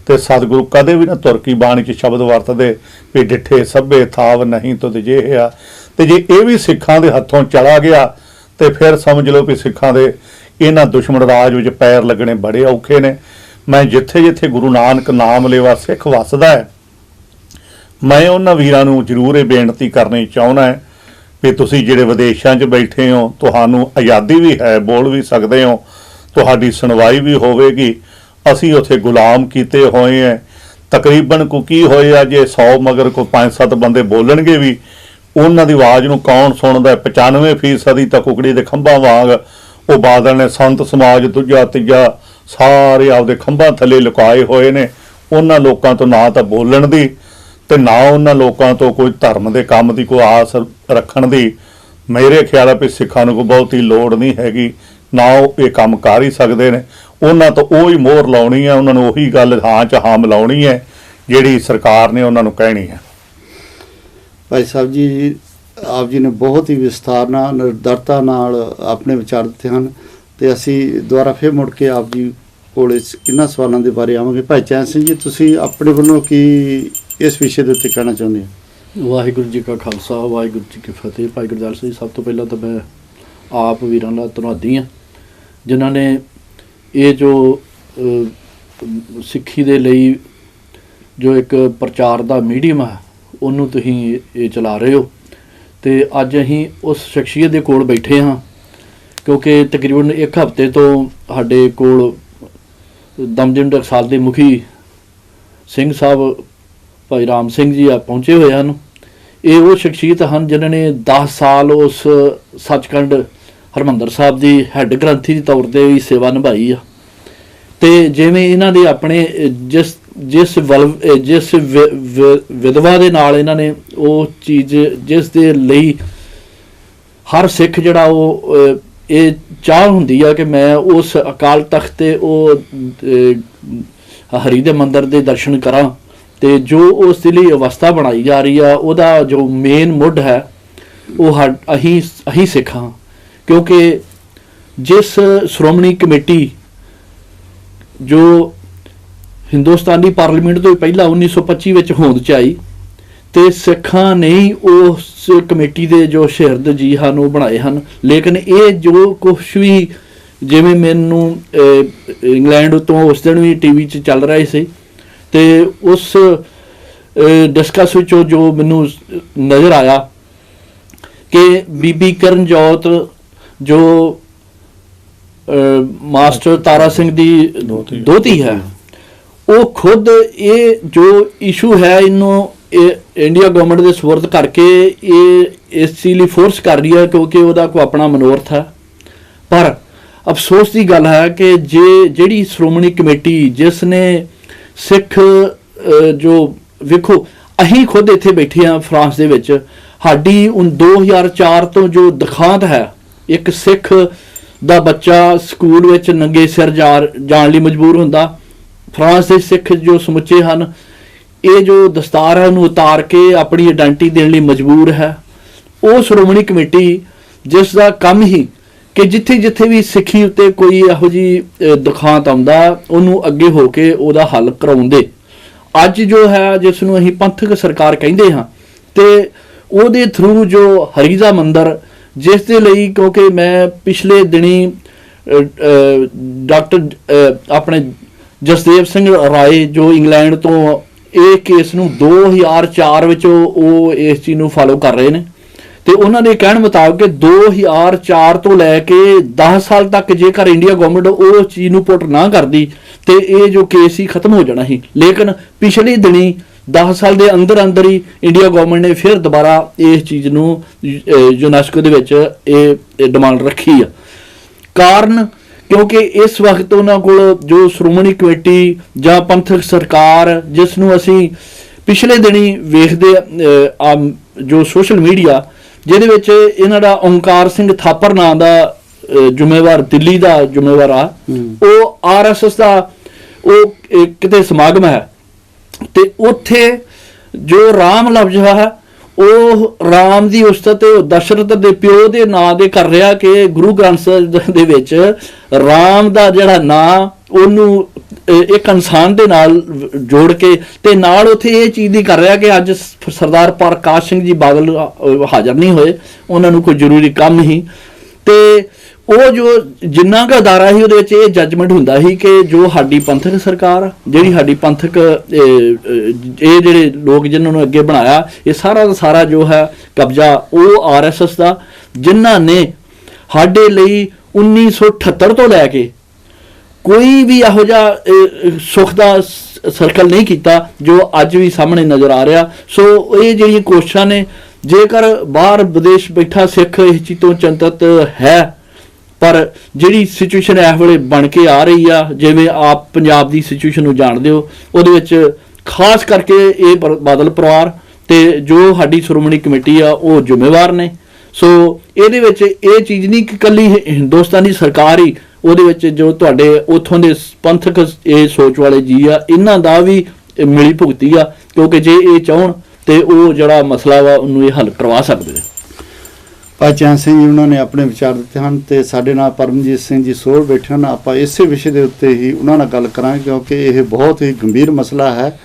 C: ਤੇ ਸਤਿਗੁਰੂ ਕਦੇ ਵੀ ਨਾ ਤੁਰਕੀ ਬਾਣੀ 'ਚ ਸ਼ਬਦ ਵਰਤਦੇ ਵੀ ਡਿੱਠੇ ਸਭੇ ਥਾਵ ਨਹੀਂ ਤੁਧ ਜਿਹੇ। ਤੇ ਜੇ ਇਹ ਵੀ ਸਿੱਖਾਂ ਦੇ ਹੱਥੋਂ ਚਲਾ ਗਿਆ ਤੇ ਫਿਰ ਸਮਝ ਲਓ ਵੀ ਸਿੱਖਾਂ ਦੇ ਇਹਨਾਂ ਦੁਸ਼ਮਣ ਰਾਜ ਵਿੱਚ ਪੈਰ ਲੱਗਣੇ ਬੜੇ ਔਖੇ ਨੇ। ਮੈਂ ਜਿੱਥੇ ਜਿੱਥੇ ਗੁਰੂ ਨਾਨਕ ਨਾਮ ਲੇਵਾ ਸਿੱਖ ਵੱਸਦਾ ਹੈ, ਮੈਂ ਉਹਨਾਂ ਵੀਰਾਂ ਨੂੰ ਜ਼ਰੂਰ ਇਹ ਬੇਨਤੀ ਕਰਨੀ ਚਾਹੁੰਦਾ ਹੈ ਵੀ ਤੁਸੀਂ ਜਿਹੜੇ ਵਿਦੇਸ਼ਾਂ 'ਚ ਬੈਠੇ ਹੋ, ਤੁਹਾਨੂੰ ਆਜ਼ਾਦੀ ਵੀ ਹੈ, ਬੋਲ ਵੀ ਸਕਦੇ ਹੋ, ਤੁਹਾਡੀ ਸੁਣਵਾਈ ਵੀ ਹੋਵੇਗੀ। ਅਸੀਂ ਉੱਥੇ ਗੁਲਾਮ ਕੀਤੇ ਹੋਏ ਹੈ, ਤਕਰੀਬਨ ਕੀ ਹੋਏ ਆ, ਜੇ 100 ਮਗਰ ਕੋਈ 5-7 ਬੰਦੇ ਬੋਲਣਗੇ ਵੀ ਉਹਨਾਂ ਦੀ ਆਵਾਜ਼ ਨੂੰ ਕੌਣ ਸੁਣਦਾ? 95% ਤਾਂ ਕੁਕੜੀ ਦੇ ਖੰਭਾਂ ਵਾਂਗ ਉਹ ਬਾਦਲ ਨੇ ਸੰਤ ਸਮਾਜ ਦੂਜਾ ਤੀਜਾ ਸਾਰੇ ਆਪਦੇ ਖੰਭਾਂ ਥੱਲੇ ਲੁਕਾਏ ਹੋਏ ਨੇ। ਉਹਨਾਂ ਲੋਕਾਂ ਤੋਂ ਨਾ ਤਾਂ ਬੋਲਣ ਦੀ ਤੇ ਨਾ ਉਹਨਾਂ ਲੋਕਾਂ ਤੋਂ ਕੋਈ ਧਰਮ ਦੇ ਕੰਮ ਦੀ ਕੋਈ ਆਸ ਰੱਖਣ ਦੀ ਮੇਰੇ ਖਿਆਲ ਆ ਵੀ ਸਿੱਖਾਂ ਨੂੰ ਕੋਈ ਬਹੁਤੀ ਲੋੜ ਨਹੀਂ ਹੈਗੀ, ਨਾ ਉਹ ਇਹ ਕੰਮ ਕਰ ਹੀ ਸਕਦੇ ਨੇ। ਉਹਨਾਂ ਤੋਂ ਉਹ ਹੀ ਮੋਹਰ ਲਾਉਣੀ ਹੈ, ਉਹਨਾਂ ਨੂੰ ਉਹੀ ਗੱਲ ਹਾਂ 'ਚ ਹਾਂ ਮਿਲਾਉਣੀ ਹੈ ਜਿਹੜੀ ਸਰਕਾਰ ਨੇ ਉਹਨਾਂ ਨੂੰ ਕਹਿਣੀ ਹੈ।
B: ਭਾਈ ਸਾਹਿਬ ਜੀ, ਆਪ ਜੀ ਨੇ ਬਹੁਤ ਹੀ ਵਿਸਥਾਰ ਨਾਲ, ਨਿਰਦਰਤਾ ਨਾਲ ਆਪਣੇ ਵਿਚਾਰ ਦਿੱਤੇ ਹਨ ਤੇ ਅਸੀਂ ਦੁਬਾਰਾ ਫਿਰ ਮੁੜ ਕੇ ਆਪ ਜੀ ਕੋਲ ਇਹਨਾਂ ਸਵਾਲਾਂ ਦੇ ਬਾਰੇ ਆਵਾਂਗੇ। ਭਾਈ ਚੈਨ ਸਿੰਘ ਜੀ, ਤੁਸੀਂ ਆਪਣੇ ਵੱਲੋਂ ਕੀ ਇਸ ਵਿਸ਼ੇ ਦੇ ਉੱਤੇ ਕਹਿਣਾ ਚਾਹੁੰਦੇ ਹੋ?
D: ਵਾਹਿਗੁਰੂ ਜੀ ਕਾ ਖਾਲਸਾ, ਵਾਹਿਗੁਰੂ ਜੀ ਕੀ ਫਤਿਹ। ਭਾਈ ਗੁਰਦਿਆਲ ਸਿੰਘ ਜੀ, ਸਭ ਤੋਂ ਪਹਿਲਾਂ ਤਾਂ ਮੈਂ ਆਪ ਵੀਰਾਂ ਦਾ ਧੰਨਵਾਦੀ ਹਾਂ ਜਿਨ੍ਹਾਂ ਨੇ ਇਹ ਜੋ ਸਿੱਖੀ ਦੇ ਲਈ ਜੋ ਇੱਕ ਪ੍ਰਚਾਰ ਦਾ ਮੀਡੀਅਮ ਹੈ ਉਹਨੂੰ ਤੁਸੀਂ ਇਹ ਚਲਾ ਰਹੇ ਹੋ। ਤੇ ਅੱਜ ਅਸੀਂ ਉਸ ਸ਼ਖਸੀਅਤ ਦੇ ਕੋਲ ਬੈਠੇ ਹਾਂ ਕਿਉਂਕਿ ਤਕਰੀਬਨ 1 ਹਫ਼ਤੇ ਤੋਂ ਸਾਡੇ ਕੋਲ ਦਮਦਮੀ ਟਕਸਾਲ ਦੇ ਮੁਖੀ ਸਿੰਘ ਸਾਹਿਬ ਭਾਈ ਰਾਮ ਸਿੰਘ ਜੀ ਆ ਪਹੁੰਚੇ ਹੋਏ ਹਨ। ਇਹ ਉਹ ਸ਼ਖਸੀਅਤ ਹਨ ਜਿਨ੍ਹਾਂ ਨੇ 10 ਸਾਲ ਉਸ ਸੱਚਖੰਡ ਹਰਿਮੰਦਰ ਸਾਹਿਬ ਦੀ ਹੈੱਡ ਗ੍ਰੰਥੀ ਦੇ ਤੌਰ 'ਤੇ ਵੀ ਸੇਵਾ ਨਿਭਾਈ ਆ। ਤੇ ਜਿਵੇਂ ਇਹਨਾਂ ਦੇ ਆਪਣੇ ਜਿਸ ਜਿਸ ਵਿਧਵਾ ਦੇ ਨਾਲ ਇਹਨਾਂ ਨੇ ਉਹ ਚੀਜ਼ ਜਿਸ ਦੇ ਲਈ ਹਰ ਸਿੱਖ ਜਿਹੜਾ ਉਹ ਇਹ ਚਾਹ ਹੁੰਦੀ ਆ ਕਿ ਮੈਂ ਉਸ ਅਕਾਲ ਤਖਤ ਤੇ ਉਹ ਹਰੀ ਦੇ ਮੰਦਰ ਦੇ ਦਰਸ਼ਨ ਕਰਾਂ, ਤੇ ਜੋ ਉਸ ਦੇ ਲਈ ਅਵਸਥਾ ਬਣਾਈ ਜਾ ਰਹੀ ਆ ਉਹਦਾ ਜੋ ਮੇਨ ਮੁੱਢ ਹੈ ਉਹ ਅਸੀਂ ਸਿੱਖ ਹਾਂ। ਕਿਉਂਕਿ ਜਿਸ ਸ਼੍ਰੋਮਣੀ ਕਮੇਟੀ ਜੋ ਹਿੰਦੁਸਤਾਨੀ ਪਾਰਲੀਮੈਂਟ ਤੋਂ ਪਹਿਲਾਂ 1925 ਵਿੱਚ ਹੋਂਦ 'ਚ ਆਈ, ਤੇ ਸਿੱਖਾਂ ਨੇ ਹੀ ਉਸ ਕਮੇਟੀ ਦੇ ਜੋ ਸ਼ਹਿਰਦ ਜੀ ਹਨ ਉਹ ਬਣਾਏ ਹਨ। ਲੇਕਿਨ ਇਹ ਜੋ ਕੁਛ ਵੀ ਜਿਵੇਂ ਮੈਨੂੰ ਇੰਗਲੈਂਡ ਤੋਂ ਉਸ ਦਿਨ ਵੀ ਟੀਵੀ 'ਚ ਚੱਲ ਰਿਹਾ ਸੀ, ਤੇ ਉਸ ਡਿਸਕਸ ਵਿੱਚੋਂ ਜੋ ਮੈਨੂੰ ਨਜ਼ਰ ਆਇਆ ਕਿ ਬੀਬੀ ਕਰਨਜੋਤ ਜੋ ਮਾਸਟਰ ਤਾਰਾ ਸਿੰਘ ਦੀ ਦੋਤੀ ਹੈ, ਉਹ ਖੁਦ ਇਹ ਜੋ ਇਸ਼ੂ ਹੈ ਇਹਨੂੰ ਇੰਡੀਆ ਗਵਰਨਮੈਂਟ ਦੇ ਸਪੁਰਦ ਕਰਕੇ ਇਹ ਇਸ ਚੀਜ਼ ਲਈ ਫੋਰਸ ਕਰ ਰਹੀ ਹੈ ਕਿਉਂਕਿ ਉਹਦਾ ਕੋਈ ਆਪਣਾ ਮਨੋਰਥ ਹੈ। ਪਰ ਅਫਸੋਸ ਦੀ ਗੱਲ ਹੈ ਕਿ ਜਿਹੜੀ ਸ਼੍ਰੋਮਣੀ ਕਮੇਟੀ ਜਿਸ ਨੇ ਸਿੱਖ ਜੋ ਵੇਖੋ, ਅਸੀਂ ਖੁਦ ਇੱਥੇ ਬੈਠੇ ਹਾਂ ਫਰਾਂਸ ਦੇ ਵਿੱਚ, ਸਾਡੀ 2004 ਤੋਂ ਜੋ ਦਿਖਾਂਤ ਹੈ, ਇੱਕ ਸਿੱਖ ਦਾ ਬੱਚਾ ਸਕੂਲ ਵਿੱਚ ਨੰਗੇ ਸਿਰ ਜਾਣ ਲਈ ਮਜਬੂਰ ਹੁੰਦਾ। ਫਰਾਂਸ ਦੇ ਸਿੱਖ ਜੋ ਸਮੁੱਚੇ ਹਨ ਇਹ ਜੋ ਦਸਤਾਰ ਹੈ ਉਹਨੂੰ ਉਤਾਰ ਕੇ ਆਪਣੀ ਆਇਡੈਂਟੀ ਦੇਣ ਲਈ ਮਜਬੂਰ ਹੈ। ਉਹ ਸ਼੍ਰੋਮਣੀ ਕਮੇਟੀ ਜਿਸ ਦਾ ਕੰਮ ਹੀ ਕਿ ਜਿੱਥੇ ਜਿੱਥੇ ਵੀ ਸਿੱਖੀ ਉੱਤੇ ਕੋਈ ਇਹੋ ਜਿਹੀ ਦੁਖਾਂਤ ਆਉਂਦਾ ਉਹਨੂੰ ਅੱਗੇ ਹੋ ਕੇ ਉਹਦਾ ਹੱਲ ਕਰਾਉਂਦੇ। ਅੱਜ ਜੋ ਹੈ ਜਿਸ ਨੂੰ ਅਸੀਂ ਪੰਥਕ ਸਰਕਾਰ ਕਹਿੰਦੇ ਹਾਂ, ਤੇ ਉਹਦੇ ਥਰੂ ਜੋ ਹਰੀ ਦਾ ਮੰਦਰ ਜਿਸ ਦੇ ਲਈ, ਕਿਉਂਕਿ ਮੈਂ ਪਿਛਲੇ ਦਿਨੀ ਡਾਕਟਰ ਆਪਣੇ ਜਸਦੇਵ ਸਿੰਘ ਰਾਏ ਜੋ ਇੰਗਲੈਂਡ ਤੋਂ ਇਹ ਕੇਸ ਨੂੰ 2004 ਵਿੱਚ ਉਹ ਇਸ ਚੀਜ਼ ਨੂੰ ਫਾਲੋ ਕਰ ਰਹੇ ਨੇ, ਤੇ ਉਹਨਾਂ ਦੇ ਕਹਿਣ ਮੁਤਾਬਕ 2004 ਤੋਂ ਲੈ ਕੇ 10 ਸਾਲ ਤੱਕ ਜੇਕਰ ਇੰਡੀਆ ਗਵਰਨਮੈਂਟ ਉਹ ਚੀਜ਼ ਨੂੰ ਪੁੱਟ ਨਾ ਕਰਦੀ ਤੇ ਇਹ ਜੋ ਕੇਸ ਹੀ ਖਤਮ ਹੋ ਜਾਣਾ ਸੀ। ਲੇਕਿਨ ਪਿਛਲੇ ਦਿਨੀ 10 ਸਾਲ ਦੇ ਅੰਦਰ ਅੰਦਰ ਹੀ ਇੰਡੀਆ ਗਵਰਨਮੈਂਟ ਨੇ ਫਿਰ ਦੁਬਾਰਾ ਇਸ ਚੀਜ਼ ਨੂੰ ਯੂਨੈਸਕੋ ਦੇ ਵਿੱਚ ਇਹ ਡਿਮਾਂਡ ਰੱਖੀ ਆ। ਕਾਰਨ ਕਿਉਂਕਿ ਇਸ ਵਕਤ ਉਹਨਾਂ ਕੋਲ ਜੋ ਸ਼੍ਰੋਮਣੀ ਕਮੇਟੀ ਜਾਂ ਪੰਥਕ ਸਰਕਾਰ ਜਿਸ ਨੂੰ ਅਸੀਂ ਪਿਛਲੇ ਦਿਨੀ ਵੇਖਦੇ ਜੋ ਸੋਸ਼ਲ ਮੀਡੀਆ ਜਿਹਦੇ ਵਿੱਚ ਇਹਨਾਂ ਦਾ ਓਂਕਾਰ ਸਿੰਘ ਥਾਪਰ ਨਾਂ ਦਾ ਜ਼ਿੰਮੇਵਾਰ ਦਿੱਲੀ ਦਾ ਜ਼ਿੰਮੇਵਾਰ ਆ, ਉਹ RSS ਦਾ ਉਹ ਕਿਤੇ ਸਮਾਗਮ ਹੈ, ਤੇ ਉੱਥੇ ਜੋ ਰਾਮ ਲਫ਼ਜ਼ ਹੈ ਉਹ ਰਾਮ ਦੀ ਉਸਤਤ ਦਸ਼ਰਥ ਦੇ ਪਿਓ ਦੇ ਨਾਂ ਦੇ ਕਰ ਰਿਹਾ ਕਿ ਗੁਰੂ ਗ੍ਰੰਥ ਸਾਹਿਬ ਦੇ ਵਿੱਚ ਰਾਮ ਦਾ ਜਿਹੜਾ ਨਾਂ ਉਹਨੂੰ ਇੱਕ ਇਨਸਾਨ ਦੇ ਨਾਲ ਜੋੜ ਕੇ ਤੇ ਨਾਲ ਉੱਥੇ ਇਹ ਚੀਜ਼ ਦੀ ਕਰ ਰਿਹਾ ਕਿ ਅੱਜ ਸਰਦਾਰ ਪ੍ਰਕਾਸ਼ ਸਿੰਘ ਜੀ ਬਾਦਲ ਹਾਜ਼ਰ ਨਹੀਂ ਹੋਏ, ਉਹਨਾਂ ਨੂੰ ਕੋਈ ਜ਼ਰੂਰੀ ਕੰਮ ਸੀ, ਤੇ ਉਹ ਜੋ ਜਿੰਨਾ ਕੁ ਅਦਾਰਾ ਸੀ ਉਹਦੇ ਵਿੱਚ ਇਹ ਜੱਜਮੈਂਟ ਹੁੰਦਾ ਸੀ ਕਿ ਜੋ ਸਾਡੀ ਪੰਥਕ ਸਰਕਾਰ ਜਿਹੜੀ ਸਾਡੀ ਪੰਥਕ ਇਹ ਜਿਹੜੇ ਲੋਕ ਜਿਨ੍ਹਾਂ ਨੂੰ ਅੱਗੇ ਬਣਾਇਆ ਇਹ ਸਾਰਾ ਦਾ ਸਾਰਾ ਜੋ ਹੈ ਕਬਜ਼ਾ ਉਹ RSS ਦਾ, ਜਿਨ੍ਹਾਂ ਨੇ ਸਾਡੇ ਲਈ 1978 ਤੋਂ ਲੈ ਕੇ ਕੋਈ ਵੀ ਇਹੋ ਜਿਹਾ ਸੁੱਖ ਦਾ ਸਰਕਲ ਨਹੀਂ ਕੀਤਾ ਜੋ ਅੱਜ ਵੀ ਸਾਹਮਣੇ ਨਜ਼ਰ ਆ ਰਿਹਾ। ਸੋ ਇਹ ਜਿਹੜੀਆਂ ਕੋਸ਼ਿਸ਼ਾਂ ਨੇ, ਜੇਕਰ ਬਾਹਰ ਵਿਦੇਸ਼ ਬੈਠਾ ਸਿੱਖ ਇਸ ਚੀਜ਼ ਤੋਂ ਚਿੰਤਤ ਹੈ, ਪਰ ਜਿਹੜੀ ਸਿਚੁਏਸ਼ਨ ਇਸ ਵੇਲੇ ਬਣ ਕੇ ਆ ਰਹੀ ਆ, ਜਿਵੇਂ ਆਪ ਪੰਜਾਬ ਦੀ ਸਿਚੁਏਸ਼ਨ ਨੂੰ ਜਾਣਦੇ ਹੋ, ਉਹਦੇ ਵਿੱਚ ਖਾਸ ਕਰਕੇ ਇਹ ਬਾਦਲ ਪਰਿਵਾਰ ਤੇ ਜੋ ਸਾਡੀ ਸ਼੍ਰੋਮਣੀ ਕਮੇਟੀ ਆ ਉਹ ਜ਼ਿੰਮੇਵਾਰ ਨੇ। ਸੋ ਇਹਦੇ ਵਿੱਚ ਇਹ ਚੀਜ਼ ਨਹੀਂ ਕਿ ਇਕੱਲੀ ਹਿੰਦੁਸਤਾਨੀ ਸਰਕਾਰ ਹੀ, ਉਹਦੇ ਵਿੱਚ ਜੋ ਤੁਹਾਡੇ ਉੱਥੋਂ ਦੇ ਪੰਥਕ ਇਹ ਸੋਚ ਵਾਲੇ ਜੀ ਆ ਇਹਨਾਂ ਦਾ ਵੀ ਮਿਲੀ ਭੁਗਤੀ ਆ, ਕਿਉਂਕਿ ਜੇ ਇਹ ਚਾਹਣ ਤੇ ਉਹ ਜਿਹੜਾ ਮਸਲਾ ਵਾ ਉਹਨੂੰ ਇਹ ਹੱਲ ਕਰਵਾ ਸਕਦੇ ਆ।
B: ਭਾਈ ਚੈਨ ਸਿੰਘ ਜੀ ਉਹਨਾਂ ਨੇ ਆਪਣੇ ਵਿਚਾਰ ਦਿੱਤੇ ਹਨ, ਤੇ ਸਾਡੇ ਨਾਲ ਪਰਮਜੀਤ ਸਿੰਘ ਜੀ ਸੋਲ ਬੈਠੇ ਹਨ। ਆਪਾਂ ਇਸੇ ਵਿਸ਼ੇ ਦੇ ਉੱਤੇ ਹੀ ਉਹਨਾਂ ਨਾਲ ਗੱਲ ਕਰਾਂਗੇ ਕਿਉਂਕਿ ਇਹ ਬਹੁਤ ਹੀ ਗੰਭੀਰ ਮਸਲਾ ਹੈ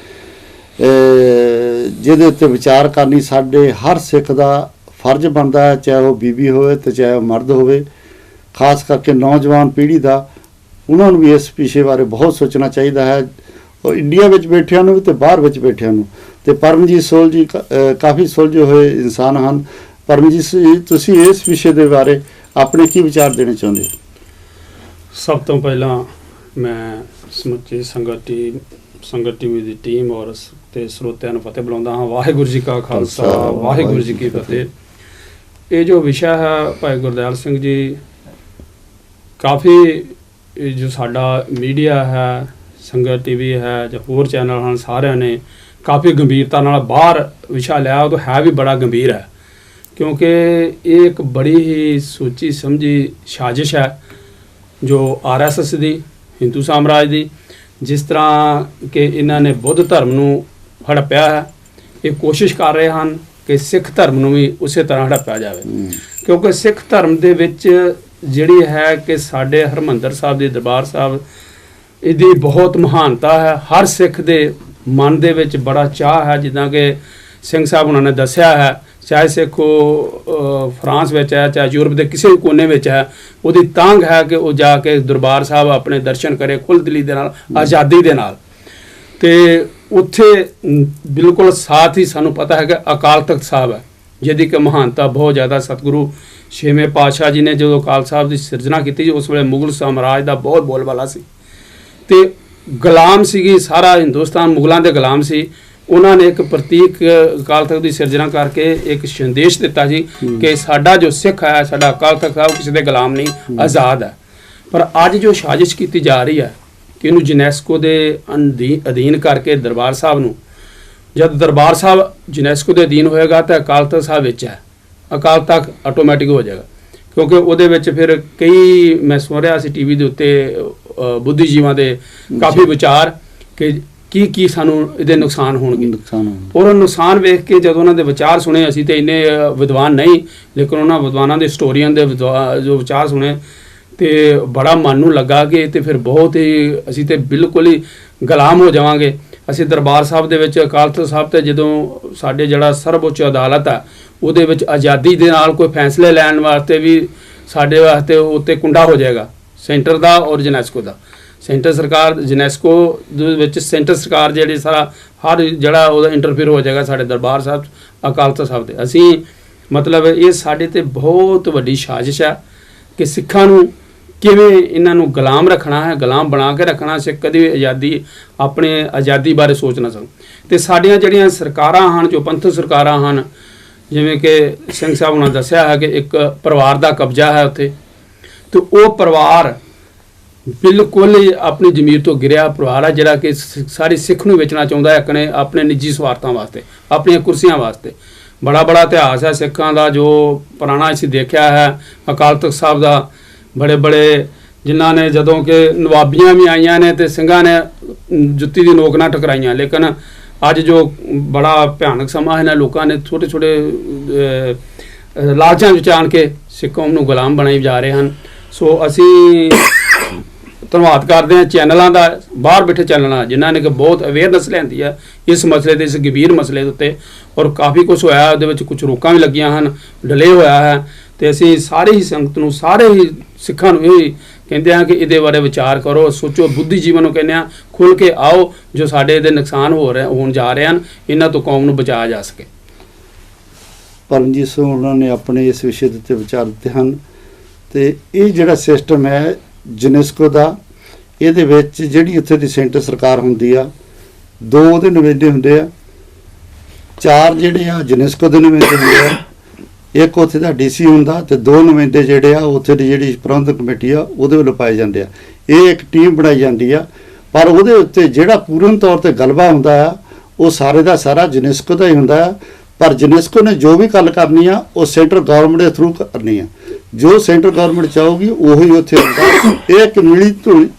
B: ਜਿਹਦੇ ਉੱਤੇ ਵਿਚਾਰ ਕਰਨੀ ਸਾਡੇ ਹਰ ਸਿੱਖ ਦਾ ਫਰਜ਼ ਬਣਦਾ ਹੈ, ਚਾਹੇ ਉਹ ਬੀਬੀ ਹੋਵੇ ਤੇ ਚਾਹੇ ਉਹ ਮਰਦ ਹੋਵੇ। ਖਾਸ ਕਰਕੇ ਨੌਜਵਾਨ ਪੀੜ੍ਹੀ ਦਾ ਉਹਨਾਂ ਨੂੰ ਵੀ ਇਸ ਵਿਸ਼ੇ ਬਾਰੇ ਬਹੁਤ ਸੋਚਣਾ ਚਾਹੀਦਾ ਹੈ, ਉਹ ਇੰਡੀਆ ਵਿੱਚ ਬੈਠਿਆਂ ਨੂੰ ਵੀ ਤੇ ਬਾਹਰ ਵਿੱਚ ਬੈਠਿਆਂ ਨੂੰ। ਤੇ ਪਰਮਜੀਤ ਸੋਲ ਜੀ ਕਾਫੀ ਸੁਲਝੇ ਹੋਏ ਇਨਸਾਨ ਹਨ। ਪਰਮਜੀਤ ਜੀ, ਤੁਸੀਂ ਇਸ ਵਿਸ਼ੇ ਦੇ ਬਾਰੇ ਆਪਣੇ ਕੀ ਵਿਚਾਰ ਦੇਣੇ ਚਾਹੁੰਦੇ ਹੋ?
A: ਸਭ ਤੋਂ ਪਹਿਲਾਂ ਮੈਂ ਸਮੁੱਚੀ ਸੰਗਤ ਟੀਵੀ ਦੀ ਟੀਮ ਔਰ ਤੇ ਸਰੋਤਿਆਂ ਨੂੰ ਫਤਿਹ ਬੁਲਾਉਂਦਾ ਹਾਂ। ਵਾਹਿਗੁਰੂ ਜੀ ਕਾ ਖਾਲਸਾ, ਵਾਹਿਗੁਰੂ ਜੀ ਕੀ ਫਤਿਹ। ਇਹ ਜੋ ਵਿਸ਼ਾ ਹੈ ਭਾਈ ਗੁਰਦਿਆਲ ਸਿੰਘ ਜੀ, ਕਾਫੀ ਜੋ ਸਾਡਾ ਮੀਡੀਆ ਹੈ, ਸੰਗਤ ਟੀਵੀ ਹੈ ਜਾਂ ਹੋਰ ਚੈਨਲ ਹਨ, ਸਾਰਿਆਂ ਨੇ ਕਾਫੀ ਗੰਭੀਰਤਾ ਨਾਲ ਬਾਹਰ ਵਿਸ਼ਾ ਲਿਆ। ਉਹ ਤਾਂ ਹੈ ਵੀ ਬੜਾ ਗੰਭੀਰ ਹੈ, ਕਿਉਂਕਿ ਇਹ ਇੱਕ ਬੜੀ ਹੀ ਸੋਚੀ ਸਮਝੀ ਸਾਜ਼ਿਸ਼ ਹੈ ਜੋ RSS ਦੀ, ਹਿੰਦੂ ਸਾਮਰਾਜ ਦੀ। ਜਿਸ ਤਰ੍ਹਾਂ ਕਿ ਇਹਨਾਂ ਨੇ ਬੁੱਧ ਧਰਮ ਨੂੰ ਹੜੱਪਿਆ ਹੈ, ਇਹ ਕੋਸ਼ਿਸ਼ ਕਰ ਰਹੇ ਹਨ ਕਿ ਸਿੱਖ ਧਰਮ ਨੂੰ ਵੀ ਉਸੇ ਤਰ੍ਹਾਂ ਹੜੱਪਿਆ ਜਾਵੇ। ਕਿਉਂਕਿ ਸਿੱਖ ਧਰਮ ਦੇ ਵਿੱਚ ਜਿਹੜੀ ਹੈ ਕਿ ਸਾਡੇ ਹਰਿਮੰਦਰ ਸਾਹਿਬ ਦੇ ਦਰਬਾਰ ਸਾਹਿਬ, ਇਹਦੀ ਬਹੁਤ ਮਹਾਨਤਾ ਹੈ। ਹਰ ਸਿੱਖ ਦੇ ਮਨ ਦੇ ਵਿੱਚ ਬੜਾ ਚਾਹ ਹੈ, ਜਿੱਦਾਂ ਕਿ ਸਿੰਘ ਸਾਹਿਬ ਉਹਨਾਂ ਨੇ ਦੱਸਿਆ ਹੈ, ਚਾਹੇ ਸਿੱਖ ਉਹ ਫਰਾਂਸ ਵਿੱਚ ਹੈ, ਚਾਹੇ ਯੂਰਪ ਦੇ ਕਿਸੇ ਵੀ ਕੋਨੇ ਵਿੱਚ ਹੈ, ਉਹਦੀ ਤਾਂਘ ਹੈ ਕਿ ਉਹ ਜਾ ਕੇ ਦਰਬਾਰ ਸਾਹਿਬ ਆਪਣੇ ਦਰਸ਼ਨ ਕਰੇ ਖੁੱਲ੍ਹ ਦਿਲੀ ਦੇ ਨਾਲ, ਆਜ਼ਾਦੀ ਦੇ ਨਾਲ। ਤੇ ਉੱਥੇ ਬਿਲਕੁਲ ਸਾਥ ਹੀ ਸਾਨੂੰ ਪਤਾ ਹੈ ਕਿ ਅਕਾਲ ਤਖਤ ਸਾਹਿਬ ਹੈ, ਜਿਹਦੀ ਕਿ ਮਹਾਨਤਾ ਬਹੁਤ ਜ਼ਿਆਦਾ। ਸਤਿਗੁਰੂ 6ਵੇਂ ਪਾਤਸ਼ਾਹ ਜੀ ਨੇ ਜਦੋਂ ਅਕਾਲ ਸਾਹਿਬ ਦੀ ਸਿਰਜਣਾ ਕੀਤੀ, ਉਸ ਵੇਲੇ ਮੁਗਲ ਸਾਮਰਾਜ ਦਾ ਬਹੁਤ ਬੋਲਬਾਲਾ ਸੀ ਤੇ ਗੁਲਾਮ ਸੀਗੀ, ਸਾਰਾ ਹਿੰਦੁਸਤਾਨ ਮੁਗਲਾਂ ਦੇ ਗੁਲਾਮ ਸੀ। ਉਹਨਾਂ ਨੇ ਇੱਕ ਪ੍ਰਤੀਕ ਅਕਾਲ ਤਖਤ ਦੀ ਸਿਰਜਣਾ ਕਰਕੇ ਇੱਕ ਸੰਦੇਸ਼ ਦਿੱਤਾ ਸੀ ਕਿ ਸਾਡਾ ਜੋ ਸਿੱਖ ਹੈ, ਸਾਡਾ ਅਕਾਲ ਤਖਤ ਸਾਹਿਬ ਕਿਸੇ ਦੇ ਗੁਲਾਮ ਨਹੀਂ, ਆਜ਼ਾਦ ਹੈ। ਪਰ ਅੱਜ ਜੋ ਸਾਜ਼ਿਸ਼ ਕੀਤੀ ਜਾ ਰਹੀ ਹੈ ਕਿ ਇਹਨੂੰ ਯੂਨੈਸਕੋ ਦੇ ਅਧੀਨ ਕਰਕੇ ਦਰਬਾਰ ਸਾਹਿਬ ਨੂੰ, ਜਦ ਦਰਬਾਰ ਸਾਹਿਬ ਯੂਨੈਸਕੋ ਦੇ ਅਧੀਨ ਹੋਏਗਾ ਤਾਂ ਅਕਾਲ ਤਖਤ ਸਾਹਿਬ ਵਿੱਚ ਹੈ, ਅਕਾਲ ਤਖਤ ਆਟੋਮੈਟਿਕ ਹੋ ਜਾਏਗਾ। ਕਿਉਂਕਿ ਉਹਦੇ ਵਿੱਚ ਫਿਰ ਕਈ, ਮੈਂ ਸੁਣ ਰਿਹਾ ਸੀ ਟੀਵੀ ਦੇ ਉੱਤੇ ਬੁੱਧੀਜੀਵਾਂ ਦੇ ਕਾਫੀ ਵਿਚਾਰ ਕਿ ਕੀ ਸਾਨੂੰ ਇਹਦੇ ਨੁਕਸਾਨ ਹੋਣਗੇ। ਔਰ ਨੁਕਸਾਨ ਵੇਖ ਕੇ ਜਦੋਂ ਉਹਨਾਂ ਦੇ ਵਿਚਾਰ ਸੁਣੇ, ਅਸੀਂ ਤੇ ਇੰਨੇ ਵਿਦਵਾਨ ਨਹੀਂ, ਲੇਕਿਨ ਉਹਨਾਂ ਵਿਦਵਾਨਾਂ ਦੇ ਹਿਸਟੋਰੀਅਨ ਦੇ ਜੋ ਵਿਚਾਰ ਸੁਣੇ ਤੇ ਬੜਾ ਮਨ ਨੂੰ ਲੱਗਾ ਕਿ ਤੇ ਫਿਰ ਬਹੁਤ ਹੀ, ਅਸੀਂ ਤੇ ਬਿਲਕੁਲ ਹੀ ਗੁਲਾਮ ਹੋ ਜਾਵਾਂਗੇ। ਅਸੀਂ ਦਰਬਾਰ ਸਾਹਿਬ ਦੇ ਵਿੱਚ ਅਕਾਲ ਤਖਤ ਸਾਹਿਬ ਤੇ ਜਦੋਂ ਸਾਡੇ ਜਿਹੜਾ ਸਰਵਉੱਚ ਅਦਾਲਤ ਹੈ, ਉਹਦੇ ਵਿੱਚ ਆਜ਼ਾਦੀ ਦੇ ਨਾਲ ਕੋਈ ਫੈਸਲੇ ਲੈਣ ਵਾਸਤੇ ਵੀ ਸਾਡੇ ਵਾਸਤੇ ਉੱਤੇ ਕੁੰਡਾ ਹੋ ਜਾਏਗਾ, ਸੈਂਟਰ ਦਾ ਔਰ ਯੂਨੈਸਕੋ ਦਾ। ਸੈਂਟਰ ਸਰਕਾਰ, ਯੂਨੈਸਕੋ ਦੇ ਵਿੱਚ ਸੈਂਟਰ ਸਰਕਾਰ ਜਿਹੜੀ ਸਾਰਾ ਹਰ ਜਿਹੜਾ ਉਹਦਾ ਇੰਟਰਫੇਅਰ ਹੋ ਜਾਏਗਾ ਸਾਡੇ ਦਰਬਾਰ ਸਾਹਿਬ ਅਕਾਲ ਤਖਤ ਸਾਹਿਬ ਤੇ। ਅਸੀਂ ਮਤਲਬ ਇਹ ਸਾਡੇ ਤੇ ਬਹੁਤ ਵੱਡੀ ਸਾਜ਼ਿਸ਼ ਹੈ ਕਿ ਸਿੱਖਾਂ ਨੂੰ ਕਿਵੇਂ ਇਹਨਾਂ ਨੂੰ ਗੁਲਾਮ ਰੱਖਣਾ ਹੈ, ਗੁਲਾਮ ਬਣਾ ਕੇ ਰੱਖਣਾ। ਸਿੱਖ ਕਦੇ ਵੀ ਆਜ਼ਾਦੀ, ਆਪਣੇ ਆਜ਼ਾਦੀ ਬਾਰੇ ਸੋਚ ਨਾ ਸਕਣ। ਤੇ ਸਾਡੀਆਂ ਜਿਹੜੀਆਂ ਸਰਕਾਰਾਂ ਹਨ, ਜੋ ਪੰਥਕ ਸਰਕਾਰਾਂ ਹਨ, ਜਿਵੇਂ ਕਿ ਸਿੰਘ ਸਾਹਿਬ ਉਹਨਾਂ ਦੱਸਿਆ ਹੈ ਕਿ ਇੱਕ ਪਰਿਵਾਰ ਦਾ ਕਬਜ਼ਾ ਹੈ ਉੱਥੇ, ਤੇ ਉਹ ਪਰਿਵਾਰ ਬਿਲਕੁਲ ਹੀ ਆਪਣੀ ਜ਼ਮੀਰ ਤੋਂ ਗਿਰਿਆ ਪਰਿਵਾਰ ਹੈ, ਜਿਹੜਾ ਕਿ ਸਾਰੀ ਸਿੱਖ ਨੂੰ ਵੇਚਣਾ ਚਾਹੁੰਦਾ ਹੈ ਆਪਣੇ ਨਿੱਜੀ ਸਵਾਰਥਾਂ ਵਾਸਤੇ, ਆਪਣੀਆਂ ਕੁਰਸੀਆਂ ਵਾਸਤੇ। ਬੜਾ ਇਤਿਹਾਸ ਹੈ ਸਿੱਖਾਂ ਦਾ, ਜੋ ਪੁਰਾਣਾ ਅਸੀਂ ਦੇਖਿਆ ਹੈ ਅਕਾਲ ਤਖਤ ਸਾਹਿਬ ਦਾ। ਬੜੇ ਜਿਨ੍ਹਾਂ ਨੇ, ਜਦੋਂ ਕਿ ਨਵਾਬੀਆਂ ਵੀ ਆਈਆਂ ਨੇ ਤੇ ਸਿੰਘਾਂ ਨੇ ਜੁੱਤੀ ਦੀ ਨੋਕ ਨਾਲ ਟਕਰਾਈਆਂ, ਲੇਕਿਨ ਅੱਜ ਜੋ ਬੜਾ ਭਿਆਨਕ ਸਮਾਂ ਹੈ ਨਾ, ਲੋਕਾਂ ਨੇ ਛੋਟੇ ਲਾਲਚਾਂ ਵਿੱਚ ਆਣ ਕੇ ਸਿੱਖ ਕੌਮ ਨੂੰ ਗੁਲਾਮ ਬਣਾਈ ਜਾ ਰਹੇ ਹਨ। ਸੋ ਅਸੀਂ ਧੰਨਵਾਦ ਕਰਦੇ ਹਾਂ ਚੈਨਲਾਂ ਦਾ, ਬਾਹਰ ਬੈਠੇ ਚੈਨਲਾਂ, ਜਿਨ੍ਹਾਂ ਨੇ ਕਿ ਬਹੁਤ ਅਵੇਅਰਨੈਸ ਲਿਆਂਦੀ ਹੈ ਇਸ ਮਸਲੇ ਦੇ, ਇਸ ਗੰਭੀਰ ਮਸਲੇ ਦੇ ਉੱਤੇ। ਔਰ ਕਾਫੀ ਕੁਝ ਹੋਇਆ, ਉਹਦੇ ਵਿੱਚ ਕੁਝ ਰੋਕਾਂ ਵੀ ਲੱਗੀਆਂ ਹਨ, ਡਿਲੇ ਹੋਇਆ ਹੈ। ਤੇ ਅਸੀਂ ਸਾਰੇ ਹੀ ਸੰਗਤ ਨੂੰ, ਸਾਰੇ ਹੀ ਸਿੱਖਾਂ ਨੂੰ ਇਹ ਕਹਿੰਦੇ ਹਾਂ ਕਿ ਇਹਦੇ ਬਾਰੇ ਵਿਚਾਰ ਕਰੋ, ਸੋਚੋ। ਬੁੱਧੀਜੀਵਨ ਨੂੰ ਕਹਿੰਦੇ ਹਾਂ ਖੁੱਲ੍ਹ ਕੇ ਆਓ, ਜੋ ਸਾਡੇ ਇਹਦੇ ਨੁਕਸਾਨ ਹੋਣ ਜਾ ਰਹੇ ਹਨ, ਇਹਨਾਂ ਤੋਂ ਕੌਮ ਨੂੰ ਬਚਾਇਆ ਜਾ ਸਕੇ।
B: ਪਰਮਜੀਤ ਸਿੰਘ ਉਹਨਾਂ ਨੇ ਆਪਣੇ ਇਸ ਵਿਸ਼ੇ ਦੇ ਉੱਤੇ ਵਿਚਾਰ ਦਿੱਤੇ ਹਨ। ਤੇ ਇਹ ਜਿਹੜਾ ਸਿਸਟਮ ਹੈ ਯੂਨੈਸਕੋ ਦਾ, ਇਹਦੇ ਵਿੱਚ ਜਿਹੜੀ ਉੱਥੇ ਦੀ ਸੈਂਟਰ ਸਰਕਾਰ ਹੁੰਦੀ ਆ, 2 ਉਹਦੇ ਨੁਮਾਇੰਦੇ ਹੁੰਦੇ ਆ, 4 ਜਿਹੜੇ ਆ ਯੂਨੈਸਕੋ ਦੇ ਨੁਮਾਇੰਦੇ ਹੁੰਦੇ ਆ, ਇੱਕ ਉੱਥੇ ਦਾ DC ਹੁੰਦਾ, ਤੇ 2 ਨੁਮਾਇੰਦੇ ਜਿਹੜੇ ਆ ਉੱਥੇ ਦੀ ਜਿਹੜੀ ਪ੍ਰਬੰਧਕ ਕਮੇਟੀ ਆ ਉਹਦੇ ਵੱਲੋਂ ਪਾਏ ਜਾਂਦੇ ਆ। ਇਹ ਇੱਕ ਟੀਮ ਬਣਾਈ ਜਾਂਦੀ ਆ, ਪਰ ਉਹਦੇ ਉੱਤੇ ਜਿਹੜਾ ਪੂਰਨ ਤੌਰ ਤੇ ਗਲਬਾ ਹੁੰਦਾ ਆ ਉਹ ਸਾਰੇ ਦਾ ਸਾਰਾ ਯੂਨੈਸਕੋ ਦਾ ਹੀ ਹੁੰਦਾ ਆ। ਪਰ ਯੂਨੈਸਕੋ ਨੇ ਜੋ ਵੀ ਗੱਲ ਕਰਨੀ ਆ ਉਹ ਸੈਂਟਰ ਗਵਰਨਮੈਂਟ ਦੇ ਥਰੂ ਕਰਨੀ ਆ, ਜੋ ਸੈਂਟਰ ਗਵਰਨਮੈਂਟ ਚਾਹੂਗੀ ਉਹੀ ਉੱਥੇ ਹੁੰਦਾ। ਇਹ ਇੱਕ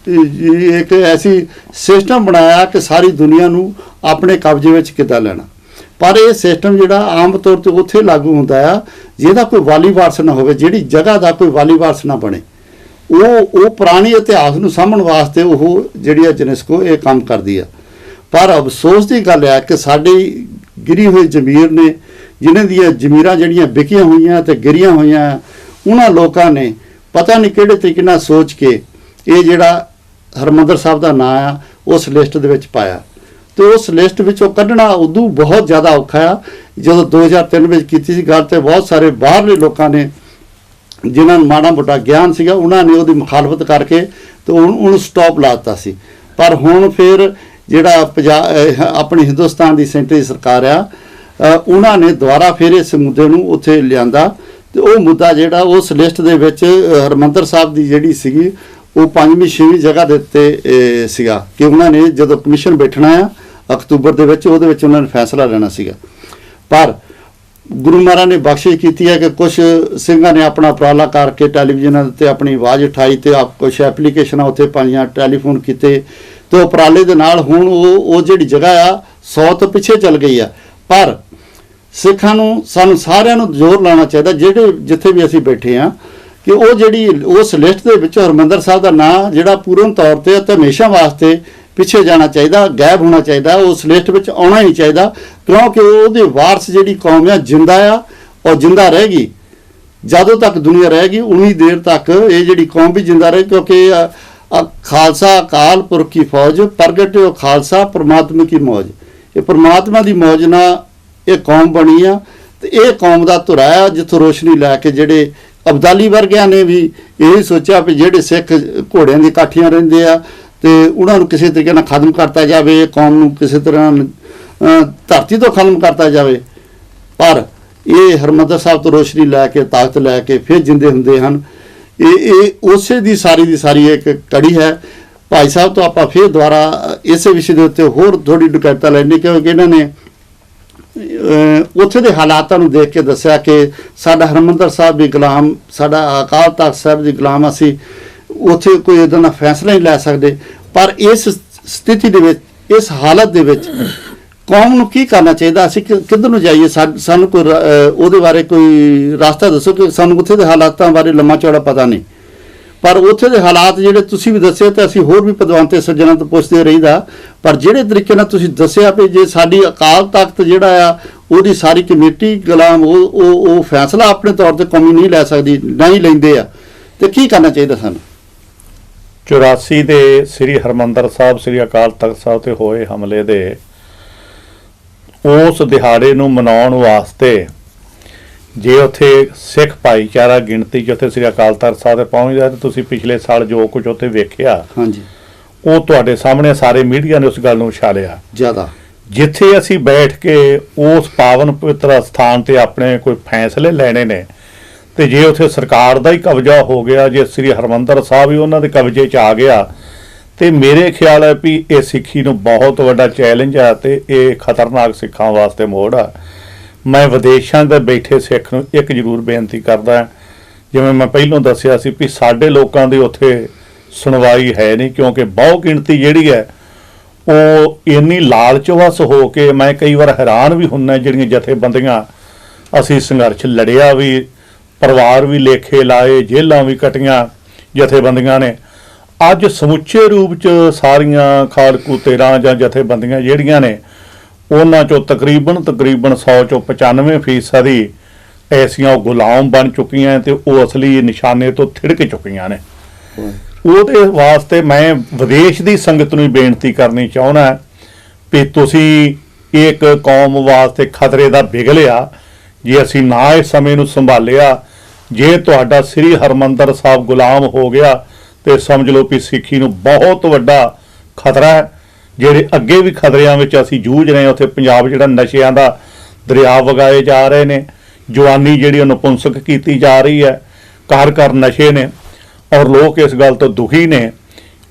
B: ਇੱਕ ਐਸੀ ਸਿਸਟਮ ਬਣਾਇਆ ਕਿ ਸਾਰੀ ਦੁਨੀਆ ਨੂੰ ਆਪਣੇ ਕਬਜ਼ੇ ਵਿੱਚ ਕਿੱਦਾਂ ਲੈਣਾ। ਪਰ ਇਹ ਸਿਸਟਮ ਜਿਹੜਾ ਆਮ ਤੌਰ ਤੇ ਉੱਥੇ ਲਾਗੂ ਹੁੰਦਾ ਆ ਜਿਹਦਾ ਕੋਈ ਵਾਲੀ ਵਾਰਸ ਨਾ ਹੋਵੇ, ਜਿਹੜੀ ਜਗ੍ਹਾ ਦਾ ਕੋਈ ਵਾਲੀ ਵਾਰਸ ਨਾ ਬਣੇ। ਉਹ ਪੁਰਾਣੀ ਇਤਿਹਾਸ ਨੂੰ ਸਾਂਭਣ ਵਾਸਤੇ ਉਹ ਜਿਹੜੀ ਆ ਯੂਨੈਸਕੋ ਇਹ ਕੰਮ ਕਰਦੀ ਆ। ਪਰ ਅਫਸੋਸ ਦੀ ਗੱਲ ਹੈ ਕਿ ਸਾਡੀ ਗਿਰੀ ਹੋਈ ਜ਼ਮੀਰ ਨੇ, ਜਿਨ੍ਹਾਂ ਦੀਆਂ ਜ਼ਮੀਰਾਂ ਜਿਹੜੀਆਂ ਵਿਕੀਆਂ ਹੋਈਆਂ ਤੇ ਗਿਰੀਆਂ ਹੋਈਆਂ, ਉਹਨਾਂ ਲੋਕਾਂ ਨੇ ਪਤਾ ਨਹੀਂ ਕਿਹੜੇ ਤਰੀਕੇ ਨਾਲ ਸੋਚ ਕੇ ਇਹ ਜਿਹੜਾ ਹਰਿਮੰਦਰ ਸਾਹਿਬ ਦਾ ਨਾਂ ਆ ਉਸ ਲਿਸਟ ਦੇ ਵਿੱਚ ਪਾਇਆ। ਤੇ ਉਸ ਲਿਸਟ ਵਿੱਚੋਂ ਕੱਢਣਾ ਉਦੋਂ ਬਹੁਤ ਜ਼ਿਆਦਾ ਔਖਾ ਆ। ਜਦੋਂ 2003 ਵਿੱਚ ਕੀਤੀ ਸੀ ਗੱਲ, ਤੇ ਬਹੁਤ ਸਾਰੇ ਬਾਹਰਲੇ ਲੋਕਾਂ ਨੇ, ਜਿਨ੍ਹਾਂ ਨੂੰ ਮਾੜਾ ਮੋਟਾ ਗਿਆਨ ਸੀਗਾ, ਉਹਨਾਂ ਨੇ ਉਹਦੀ ਮੁਖਾਲਫਤ ਕਰਕੇ ਤੇ ਉਹਨੂੰ ਸਟਾਪ ਲਾ ਦਿੱਤਾ ਸੀ। ਪਰ ਹੁਣ ਫਿਰ ਜਿਹੜਾ ਆਪਣੀ ਹਿੰਦੁਸਤਾਨ ਦੀ ਸੈਂਟਰੀ ਸਰਕਾਰ ਆ, ਉਹਨਾਂ ਨੇ ਦੁਬਾਰਾ ਫਿਰ ਇਸ ਮੁੱਦੇ ਨੂੰ ਉੱਥੇ ਲਿਆਂਦਾ। ਤੇ ਉਹ ਮੁੱਦਾ ਜਿਹੜਾ ਉਸ ਲਿਸਟ ਦੇ ਵਿੱਚ ਹਰਿਮੰਦਰ ਸਾਹਿਬ ਦੀ ਜਿਹੜੀ ਸੀਗੀ ਉਹ 5ਵੀਂ 6ਵੀਂ ਜਗ੍ਹਾ ਦੇ ਉੱਤੇ ਸੀਗਾ ਕਿ ਉਹਨਾਂ ਨੇ ਜਦੋਂ ਕਮਿਸ਼ਨ ਬੈਠਣਾ ਆ ਅਕਤੂਬਰ ਦੇ ਵਿੱਚ, ਉਹਦੇ ਵਿੱਚ ਉਹਨਾਂ ਨੇ ਫੈਸਲਾ ਲੈਣਾ ਸੀਗਾ। ਪਰ ਗੁਰੂ ਮਹਾਰਾਜ ਨੇ ਬਖਸ਼ਿਸ਼ ਕੀਤੀ ਹੈ ਕਿ ਕੁਝ ਸਿੰਘਾਂ ਨੇ ਆਪਣਾ ਉਪਰਾਲਾ ਕਰਕੇ ਟੈਲੀਵਿਜ਼ਨਾਂ ਦੇ ਉੱਤੇ ਆਪਣੀ ਆਵਾਜ਼ ਉਠਾਈ ਤੇ ਕੁਝ ਐਪਲੀਕੇਸ਼ਨਾਂ ਉੱਥੇ ਪਾਈਆਂ, ਟੈਲੀਫੋਨ ਕੀਤੇ, ਤੇ ਉਪਰਾਲੇ ਦੇ ਨਾਲ ਹੁਣ ਉਹ ਜਿਹੜੀ ਜਗ੍ਹਾ ਆ 100 ਤੋਂ ਪਿੱਛੇ ਚੱਲ ਗਈ ਆ। ਪਰ ਸਿੱਖਾਂ ਨੂੰ, ਸਾਨੂੰ ਸਾਰਿਆਂ ਨੂੰ ਜ਼ੋਰ ਲਾਉਣਾ ਚਾਹੀਦਾ, ਜਿਹੜੇ ਜਿੱਥੇ ਵੀ ਅਸੀਂ ਬੈਠੇ ਆ, ਕਿ ਉਹ ਜਿਹੜੀ ਉਸ ਲਿਸਟ ਦੇ ਵਿੱਚੋਂ ਹਰਿਮੰਦਰ ਸਾਹਿਬ ਦਾ ਨਾਂ ਜਿਹੜਾ ਪੂਰਨ ਤੌਰ ਤੇ ਅਤੇ ਹਮੇਸ਼ਾ ਵਾਸਤੇ ਪਿੱਛੇ ਜਾਣਾ ਚਾਹੀਦਾ, ਗਾਇਬ ਹੋਣਾ ਚਾਹੀਦਾ, ਉਸ ਲਿਸਟ ਵਿੱਚ ਆਉਣਾ ਹੀ ਚਾਹੀਦਾ, ਕਿਉਂਕਿ ਉਹਦੇ ਵਾਰਸ ਜਿਹੜੀ ਕੌਮ ਆ ਜਿੰਦਾ ਆ ਔਰ ਜਿੰਦਾ ਰਹੇਗੀ। ਜਦੋਂ ਤੱਕ ਦੁਨੀਆ ਰਹੇਗੀ ਉਨੀ ਦੇਰ ਤੱਕ ਇਹ ਜਿਹੜੀ ਕੌਮ ਵੀ ਜਿੰਦਾ ਰਹੇ, ਕਿਉਂਕਿ ਖਾਲਸਾ ਅਕਾਲ ਪੁਰਖ ਕੀ ਫੌਜ, ਪ੍ਰਗਟਿਓ ਖਾਲਸਾ ਪਰਮਾਤਮਾ ਕੀ ਮੌਜ। ਇਹ ਪਰਮਾਤਮਾ ਦੀ ਮੌਜ ਨਾਲ ਇਹ ਕੌਮ ਬਣੀ ਆ, ਤੇ ਇਹ ਕੌਮ ਦਾ ਧੁਰਾ ਆ ਜਿੱਥੋਂ ਰੋਸ਼ਨੀ ਲੈ ਕੇ ਜਿਹੜੇ ਅਬਦਾਲੀ ਵਰਗਿਆਂ ਨੇ ਵੀ ਇਹ ਸੋਚਿਆ ਵੀ ਜਿਹੜੇ ਸਿੱਖ ਘੋੜਿਆਂ ਦੀ ਕਾਠੀਆਂ ਰਹਿੰਦੇ ਆ ਤੇ ਉਹਨਾਂ ਨੂੰ ਕਿਸੇ ਤਰੀਕੇ ਨਾਲ ਖਤਮ ਕਰਤਾ ਜਾਵੇ, ਕੌਮ ਨੂੰ ਕਿਸੇ ਤਰ੍ਹਾਂ ਧਰਤੀ ਤੋਂ ਖਤਮ ਕਰਤਾ ਜਾਵੇ। ਪਰ ਇਹ ਹਰਿਮੰਦਰ ਸਾਹਿਬ ਤੋਂ ਰੋਸ਼ਨੀ ਲੈ ਕੇ, ਤਾਕਤ ਲੈ ਕੇ ਫਿਰ ਜਿੰਦੇ ਹੁੰਦੇ ਹਨ। ਇਹ ਉਸੇ ਦੀ ਸਾਰੀ ਇੱਕ ਕੜੀ ਹੈ। ਭਾਈ ਸਾਹਿਬ ਤੋਂ ਆਪਾਂ ਫਿਰ ਦੁਬਾਰਾ ਇਸੇ ਵਿਸ਼ੇ ਦੇ ਉੱਤੇ ਹੋਰ ਥੋੜੀ ਡਿਟੇਲ ਲੈਣੀ, ਕਿਉਂਕਿ ਇਹਨਾਂ ਨੇ ਉੱਥੇ ਦੇ ਹਾਲਾਤਾਂ ਨੂੰ ਦੇਖ ਕੇ ਦੱਸਿਆ ਕਿ ਸਾਡਾ ਹਰਿਮੰਦਰ ਸਾਹਿਬ ਵੀ ਗੁਲਾਮ, ਸਾਡਾ ਅਕਾਲ ਤਖਤ ਸਾਹਿਬ ਦੀ ਗੁਲਾਮ, ਅਸੀਂ ਉੱਥੇ ਕੋਈ ਇੱਦਾਂ ਦਾ ਫੈਸਲਾ ਨਹੀਂ ਲੈ ਸਕਦੇ। ਪਰ ਇਸ ਸਥਿਤੀ ਦੇ ਵਿੱਚ, ਇਸ ਹਾਲਤ ਦੇ ਵਿੱਚ ਕੌਮ ਨੂੰ ਕੀ ਕਰਨਾ ਚਾਹੀਦਾ, ਅਸੀਂ ਕਿੱਧਰ ਨੂੰ ਜਾਈਏ? ਸਾਨੂੰ ਕੋਈ ਉਹਦੇ ਬਾਰੇ ਕੋਈ ਰਸਤਾ ਦੱਸੋ, ਕਿ ਸਾਨੂੰ ਉੱਥੇ ਦੇ ਹਾਲਾਤਾਂ ਬਾਰੇ ਲੰਮਾ ਚੌੜਾ ਪਤਾ ਨਹੀਂ। ਪਰ ਉੱਥੇ ਦੇ ਹਾਲਾਤ ਜਿਹੜੇ ਤੁਸੀਂ ਵੀ ਦੱਸੇ ਤੇ ਅਸੀਂ ਹੋਰ ਵੀ ਪਦਵੰਤੇ ਸੱਜਣਾਂ ਤੋਂ ਪੁੱਛਦੇ ਰਹੀਦਾ, ਪਰ ਜਿਹੜੇ ਤਰੀਕੇ ਨਾਲ ਤੁਸੀਂ ਦੱਸਿਆ ਵੀ ਜੇ ਸਾਡੀ ਅਕਾਲ ਤਖਤ ਜਿਹੜਾ ਆ ਉਹਦੀ ਸਾਰੀ ਕਮੇਟੀ ਗੁਲਾਮ, ਉਹ ਫੈਸਲਾ ਆਪਣੇ ਤੌਰ ਤੇ ਕੌਮੀ ਨਹੀਂ ਲੈ ਸਕਦੀ, ਨਹੀਂ ਲੈਂਦੇ ਆ, ਤੇ ਕੀ ਕਰਨਾ ਚਾਹੀਦਾ ਸਾਨੂੰ?
C: 84 ਦੇ ਸ੍ਰੀ ਹਰਿਮੰਦਰ ਸਾਹਿਬ, ਸ੍ਰੀ ਅਕਾਲ ਤਖਤ ਸਾਹਿਬ ਤੇ ਹੋਏ ਹਮਲੇ ਦੇ ਉਸ ਦਿਹਾੜੇ ਨੂੰ ਮਨਾਉਣ ਵਾਸਤੇ ਜੇ ਉੱਥੇ ਸਿੱਖ ਭਾਈਚਾਰਾ ਗਿਣਤੀ 'ਚ ਉੱਥੇ ਸ੍ਰੀ ਅਕਾਲ ਤਖਤ ਸਾਹਿਬ ਤੇ ਪਹੁੰਚਦਾ, ਤੇ ਤੁਸੀਂ ਪਿਛਲੇ ਸਾਲ ਜੋ ਕੁਝ ਉੱਥੇ ਵੇਖਿਆ,
B: ਹਾਂਜੀ,
C: ਉਹ ਤੁਹਾਡੇ ਸਾਹਮਣੇ ਸਾਰੇ ਮੀਡੀਆ ਨੇ ਉਸ ਗੱਲ ਨੂੰ ਉਛਾਲਿਆ।
B: ਜ਼ਿਆਦਾ
C: ਜਿੱਥੇ ਅਸੀਂ ਬੈਠ ਕੇ ਉਸ ਪਾਵਨ ਪਵਿੱਤਰ ਸਥਾਨ ਤੇ ਆਪਣੇ ਕੋਈ ਫੈਸਲੇ ਲੈਣੇ ਨੇ, ਤੇ ਜੇ ਉੱਥੇ ਸਰਕਾਰ ਦਾ ਹੀ ਕਬਜ਼ਾ ਹੋ ਗਿਆ, ਜੇ ਸ੍ਰੀ ਹਰਿਮੰਦਰ ਸਾਹਿਬ ਹੀ ਉਹਨਾਂ ਦੇ ਕਬਜ਼ੇ 'ਚ ਆ ਗਿਆ, ਤੇ ਮੇਰੇ ਖਿਆਲ ਹੈ ਵੀ ਇਹ ਸਿੱਖੀ ਨੂੰ ਬਹੁਤ ਵੱਡਾ ਚੈਲੰਜ ਆ, ਤੇ ਇਹ ਖਤਰਨਾਕ ਸਿੱਖਾਂ ਵਾਸਤੇ ਮੋੜ ਆ। ਮੈਂ ਵਿਦੇਸ਼ਾਂ ਦੇ ਬੈਠੇ ਸਿੱਖ ਨੂੰ ਇੱਕ ਜ਼ਰੂਰ ਬੇਨਤੀ ਕਰਦਾ, ਜਿਵੇਂ ਮੈਂ ਪਹਿਲਾਂ ਦੱਸਿਆ ਸੀ ਵੀ ਸਾਡੇ ਲੋਕਾਂ ਦੀ ਉੱਥੇ ਸੁਣਵਾਈ ਹੈ ਨਹੀਂ, ਕਿਉਂਕਿ ਬਹੁ ਗਿਣਤੀ ਜਿਹੜੀ ਹੈ ਉਹ ਇੰਨੀ ਲਾਲਚਵਸ ਹੋ ਕੇ, ਮੈਂ ਕਈ ਵਾਰ ਹੈਰਾਨ ਵੀ ਹੁੰਦਾ, ਜਿਹੜੀਆਂ ਜਥੇਬੰਦੀਆਂ ਅਸੀਂ ਸੰਘਰਸ਼ ਲੜਿਆ ਵੀ, ਪਰਿਵਾਰ ਵੀ ਲੇਖੇ ਲਾਏ, ਜੇਲ੍ਹਾਂ ਵੀ ਕੱਟੀਆਂ ਜਥੇਬੰਦੀਆਂ ਨੇ, ਅੱਜ ਸਮੁੱਚੇ ਰੂਪ 'ਚ ਸਾਰੀਆਂ ਖਾਲਕੂ 13 ਜਾਂ ਜਥੇਬੰਦੀਆਂ ਜਿਹੜੀਆਂ ਨੇ, ਉਹਨਾਂ 'ਚੋਂ ਤਕਰੀਬਨ 100 ਚੋਂ 95% ਹੀ ਐਸੀਆਂ ਉਹ ਗੁਲਾਮ ਬਣ ਚੁੱਕੀਆਂ, ਤੇ ਉਹ ਅਸਲੀ ਨਿਸ਼ਾਨੇ ਤੋਂ ਥਿੜਕ ਚੁੱਕੀਆਂ ਨੇ। ਉਹਦੇ ਵਾਸਤੇ ਮੈਂ ਵਿਦੇਸ਼ ਦੀ ਸੰਗਤ ਨੂੰ ਬੇਨਤੀ ਕਰਨੀ ਚਾਹੁੰਦਾ ਵੀ ਤੁਸੀਂ ਇੱਕ ਕੌਮ ਵਾਸਤੇ ਖਤਰੇ ਦਾ ਬਿਗਲ ਆ, ਜੇ ਅਸੀਂ ਨਾ ਇਸ ਸਮੇਂ ਨੂੰ ਸੰਭਾਲਿਆ, ਜੇ ਤੁਹਾਡਾ ਸ੍ਰੀ ਹਰਿਮੰਦਰ ਸਾਹਿਬ ਗੁਲਾਮ ਹੋ ਗਿਆ, ਤੇ ਸਮਝ ਲਓ ਵੀ ਸਿੱਖੀ ਨੂੰ ਬਹੁਤ ਵੱਡਾ ਖਤਰਾ ਹੈ। ਜਿਹੜੇ ਅੱਗੇ ਵੀ ਖਤਰਿਆਂ ਵਿੱਚ ਅਸੀਂ ਜੂਝ ਰਹੇ ਹਾਂ, ਉੱਥੇ ਪੰਜਾਬ ਜਿਹੜਾ ਨਸ਼ਿਆਂ ਦਾ ਦਰਿਆ ਵਗਾਏ ਜਾ ਰਹੇ ਨੇ, ਜਵਾਨੀ ਜਿਹੜੀ ਨਪੁੰਸਕ ਕੀਤੀ ਜਾ ਰਹੀ ਹੈ, ਘਰ ਘਰ ਨਸ਼ੇ ਨੇ, ਔਰ ਲੋਕ ਇਸ ਗੱਲ ਤੋਂ ਦੁਖੀ ਨੇ,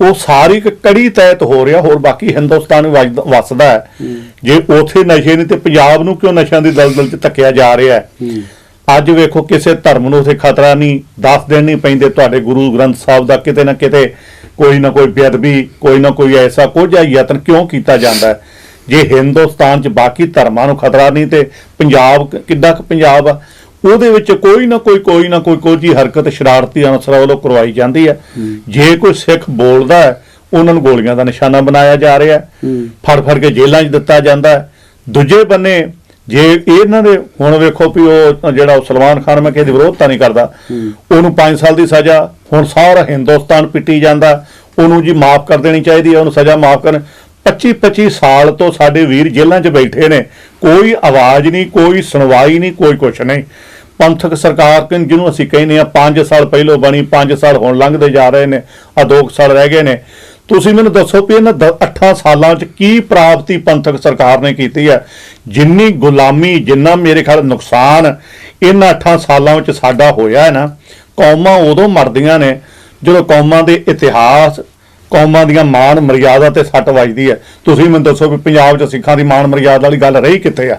C: ਉਹ ਸਾਰੀ ਇੱਕ ਕੜੀ ਤਹਿਤ ਹੋ ਰਿਹਾ। ਹੋਰ ਬਾਕੀ ਹਿੰਦੁਸਤਾਨ ਵਸਦਾ ਹੈ, ਜੇ ਉੱਥੇ ਨਸ਼ੇ ਨਹੀਂ ਤੇ ਪੰਜਾਬ ਨੂੰ ਕਿਉਂ ਨਸ਼ਿਆਂ ਦੀ ਦਲਦਲ 'ਚ ਧੱਕਿਆ ਜਾ ਰਿਹਾ ਹੈ? ਅੱਜ ਵੇਖੋ ਕਿਸੇ ਧਰਮ ਨੂੰ ਉੱਥੇ ਖਤਰਾ ਨਹੀਂ, 10 ਦਿਨ ਨਹੀਂ ਪੈਂਦੇ ਤੁਹਾਡੇ ਗੁਰੂ ਗ੍ਰੰਥ ਸਾਹਿਬ ਦਾ ਕਿਤੇ ਨਾ ਕਿਤੇ ਕੋਈ ਨਾ ਕੋਈ ਬੇਅਦਬੀ, ਕੋਈ ਨਾ ਕੋਈ ਐਸਾ ਕੁਝ ਯਤਨ ਕਿਉਂ ਕੀਤਾ ਜਾਂਦਾ ਹੈ? ਜੇ ਹਿੰਦੁਸਤਾਨ 'ਚ ਬਾਕੀ ਧਰਮਾਂ ਨੂੰ ਖਤਰਾ ਨਹੀਂ, ਤੇ ਪੰਜਾਬ ਕਿੱਡਾ ਕੁ ਪੰਜਾਬ ਆ, ਉਹਦੇ ਵਿੱਚ ਕੋਈ ਨਾ ਕੋਈ ਕੋਈ ਹਰਕਤ ਸ਼ਰਾਰਤੀ ਅਨਸਰਾਂ ਵੱਲੋਂ ਕਰਵਾਈ ਜਾਂਦੀ ਹੈ। ਜੇ ਕੋਈ ਸਿੱਖ ਬੋਲਦਾ ਹੈ, ਉਹਨਾਂ ਨੂੰ ਗੋਲੀਆਂ ਦਾ ਨਿਸ਼ਾਨਾ ਬਣਾਇਆ ਜਾ ਰਿਹਾ, ਫੜ ਕੇ ਜੇਲ੍ਹਾਂ 'ਚ ਦਿੱਤਾ ਜਾਂਦਾ ਹੈ। ਦੂਜੇ ਬੰਨੇ ਜੇ ਇਹਨਾਂ ਦੇ ਹੁਣ ਵੇਖੋ ਵੀ ਉਹ ਜਿਹੜਾ ਸਲਮਾਨ ਖਾਨ, ਮੈਂ ਕਿਸੇ ਦੀ ਵਿਰੋਧਤਾ ਨਹੀਂ ਕਰਦਾ, ਉਹਨੂੰ 5 ਸਾਲ ਦੀ ਸਜ਼ਾ, ਹੁਣ ਸਾਰਾ ਹਿੰਦੁਸਤਾਨ ਪਿੱਟੀ ਜਾਂਦਾ, ਉਹਨੂੰ ਜੀ ਮਾਫ ਕਰ ਦੇਣੀ ਚਾਹੀਦੀ ਹੈ, ਉਹਨੂੰ ਸਜ਼ਾ ਮਾਫ ਕਰਨ। 25 ਸਾਲ ਤੋਂ ਸਾਡੇ ਵੀਰ ਜੇਲ੍ਹਾਂ 'ਚ ਬੈਠੇ ਨੇ, ਕੋਈ ਆਵਾਜ਼ ਨਹੀਂ, ਕੋਈ ਸੁਣਵਾਈ ਨਹੀਂ, ਕੋਈ ਕੁਛ ਨਹੀਂ। ਪੰਥਕ ਸਰਕਾਰ ਜਿਹਨੂੰ ਅਸੀਂ ਕਹਿੰਦੇ ਹਾਂ 5 ਸਾਲ ਪਹਿਲੋਂ ਬਣੀ, 5 ਸਾਲ ਹੁਣ ਲੰਘਦੇ ਜਾ ਰਹੇ ਨੇ, ਆ 2 ਸਾਲ ਰਹਿ ਗਏ ਨੇ। ਤੁਸੀਂ ਮੈਨੂੰ ਦੱਸੋ ਵੀ ਇਹਨਾਂ 8 ਸਾਲਾਂ 'ਚ ਕੀ ਪ੍ਰਾਪਤੀ ਪੰਥਕ ਸਰਕਾਰ ਨੇ ਕੀਤੀ ਹੈ? ਜਿੰਨੀ ਗੁਲਾਮੀ, ਜਿੰਨਾ ਮੇਰੇ ਖਿਆਲ ਨੁਕਸਾਨ ਇਹਨਾਂ 8 ਸਾਲਾਂ ਵਿੱਚ ਸਾਡਾ ਹੋਇਆ ਹੈ ਨਾ, ਕੌਮਾਂ ਉਦੋਂ ਮਰਦੀਆਂ ਨੇ ਜਦੋਂ ਕੌਮਾਂ ਦੇ ਇਤਿਹਾਸ, ਕੌਮਾਂ ਦੀਆਂ ਮਾਣ ਮਰਿਆਦਾ ਤੇ ਸੱਟ ਵੱਜਦੀ ਹੈ। ਤੁਸੀਂ ਮੈਨੂੰ ਦੱਸੋ ਵੀ ਪੰਜਾਬ 'ਚ ਸਿੱਖਾਂ ਦੀ ਮਾਣ ਮਰਿਆਦਾ ਵਾਲੀ ਗੱਲ ਰਹੀ ਕਿੱਥੇ ਆ?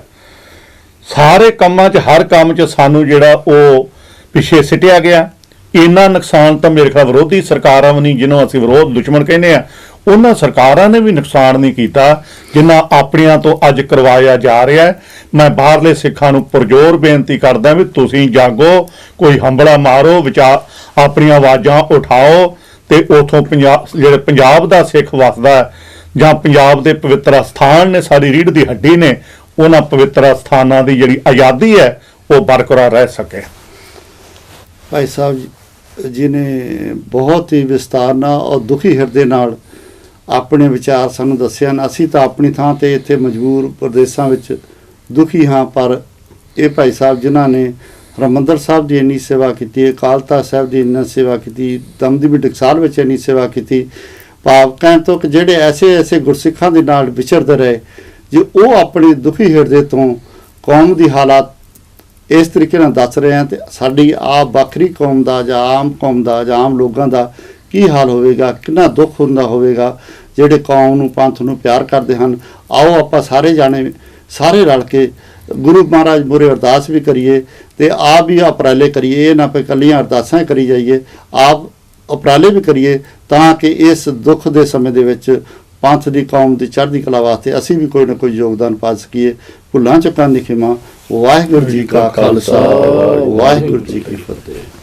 C: ਸਾਰੇ ਕੰਮਾਂ 'ਚ, ਹਰ ਕੰਮ 'ਚ ਸਾਨੂੰ ਜਿਹੜਾ ਉਹ ਪਿੱਛੇ ਸਿੱਟਿਆ ਗਿਆ। ਇੰਨਾ ਨੁਕਸਾਨ ਤਾਂ ਮੇਰੇ ਖਿਆਲ ਵਿਰੋਧੀ ਸਰਕਾਰਾਂ ਵੀ ਨਹੀਂ, ਜਿਹਨੂੰ ਅਸੀਂ ਵਿਰੋਧ ਦੁਸ਼ਮਣ ਕਹਿੰਦੇ ਆ, ਉਹਨਾਂ ਸਰਕਾਰਾਂ ਨੇ ਵੀ ਨੁਕਸਾਨ ਨਹੀਂ ਕੀਤਾ ਜਿੰਨਾ ਆਪਣਿਆਂ ਤੋਂ ਅੱਜ ਕਰਵਾਇਆ ਜਾ ਰਿਹਾ ਹੈ। ਮੈਂ ਬਾਹਰਲੇ ਸਿੱਖਾਂ ਨੂੰ ਪੁਰਜ਼ੋਰ ਬੇਨਤੀ ਕਰਦਾ ਵੀ ਤੁਸੀਂ ਜਾਗੋ, ਕੋਈ ਹੰਬਲਾ ਮਾਰੋ, ਵਿਚਾਰ ਆਪਣੀਆਂ ਆਵਾਜ਼ਾਂ ਉਠਾਓ ਤੇ ਉਥੋਂ ਜਿਹੜੇ ਪੰਜਾਬ ਦਾ ਸਿੱਖ ਵਸਦਾ ਹੈ, ਜਾਂ ਪੰਜਾਬ ਦੇ ਪਵਿੱਤਰ ਅਸਥਾਨ ਨੇ, ਸਾਡੀ ਰੀੜ੍ਹ ਦੀ ਹੱਡੀ ਨੇ, ਉਹਨਾਂ ਪਵਿੱਤਰ ਅਸਥਾਨਾਂ ਦੀ ਜਿਹੜੀ ਆਜ਼ਾਦੀ ਹੈ ਉਹ ਬਰਕਰਾਰ ਰਹਿ ਸਕੇ।
B: ਭਾਈ ਸਾਹਿਬ ਜੀ ਨੇ ਬਹੁਤ ਹੀ ਵਿਸਤਾਰ ਨਾਲ ਔਰ ਦੁਖੀ ਹਿਰਦੇ ਨਾਲ ਆਪਣੇ ਵਿਚਾਰ ਸਾਨੂੰ ਦੱਸਿਆ ਨਾ। ਅਸੀਂ ਤਾਂ ਆਪਣੀ ਥਾਂ ਤੇ ਇੱਥੇ ਮਜਬੂਰ ਪ੍ਰਦੇਸ਼ਾਂ ਵਿੱਚ ਦੁਖੀ ਹਾਂ, ਪਰ ਇਹ ਭਾਈ ਸਾਹਿਬ ਜਿਨ੍ਹਾਂ ਨੇ ਹਰਿਮੰਦਰ ਸਾਹਿਬ ਦੀ ਇੰਨੀ ਸੇਵਾ ਕੀਤੀ, ਅਕਾਲ ਤਖ਼ਤ ਸਾਹਿਬ ਦੀ ਇੰਨੀ ਸੇਵਾ ਕੀਤੀ, ਦਮਦਮੀ ਟਕਸਾਲ ਵਿੱਚ ਇੰਨੀ ਸੇਵਾ ਕੀਤੀ, ਭਾਵ ਕਹਿਣ ਤੋਂ ਕਿ ਜਿਹੜੇ ਐਸੇ ਗੁਰਸਿੱਖਾਂ ਦੇ ਨਾਲ ਵਿਚਰਦੇ ਰਹੇ, ਜੇ ਉਹ ਆਪਣੇ ਦੁਖੀ ਹਿਰਦੇ ਤੋਂ ਕੌਮ ਦੀ ਹਾਲਾਤ ਇਸ ਤਰੀਕੇ ਨਾਲ ਦੱਸ ਰਹੇ ਹਨ, ਤੇ ਸਾਡੀ ਆਪ ਵੱਖਰੀ ਕੌਮ ਦਾ ਜਾਂ ਆਮ ਕੌਮ ਦਾ ਜਾਂ ਆਮ ਲੋਕਾਂ ਦਾ ਕੀ ਹਾਲ ਹੋਵੇਗਾ, ਕਿੰਨਾ ਦੁੱਖ ਹੁੰਦਾ ਹੋਵੇਗਾ ਜਿਹੜੇ ਕੌਮ ਨੂੰ, ਪੰਥ ਨੂੰ ਪਿਆਰ ਕਰਦੇ ਹਨ। ਆਓ ਆਪਾਂ ਸਾਰੇ ਜਾਣੇ, ਸਾਰੇ ਰਲ ਕੇ ਗੁਰੂ ਮਹਾਰਾਜ ਮੂਹਰੇ ਅਰਦਾਸ ਵੀ ਕਰੀਏ ਤੇ ਆਪ ਵੀ ਉਪਰਾਲੇ ਕਰੀਏ। ਇਹ ਨਾ ਪਈ ਇਕੱਲੀਆਂ ਅਰਦਾਸਾਂ ਕਰੀ ਜਾਈਏ, ਆਪ ਉਪਰਾਲੇ ਵੀ ਕਰੀਏ ਤਾਂ ਕਿ ਇਸ ਦੁੱਖ ਦੇ ਸਮੇਂ ਦੇ ਵਿੱਚ ਪੰਥ ਦੀ, ਕੌਮ ਦੀ ਚੜ੍ਹਦੀ ਕਲਾ ਵਾਸਤੇ ਅਸੀਂ ਵੀ ਕੋਈ ਨਾ ਕੋਈ ਯੋਗਦਾਨ ਪਾ ਸਕੀਏ। ਭੁੱਲਾਂ ਚੁੱਕਾਂ ਦੀ ਖਿਮਾ। ਵਾਹਿਗੁਰੂ ਜੀ ਕਾ ਖਾਲਸਾ, ਵਾਹਿਗੁਰੂ ਜੀ ਕੀ ਫਤਿਹ।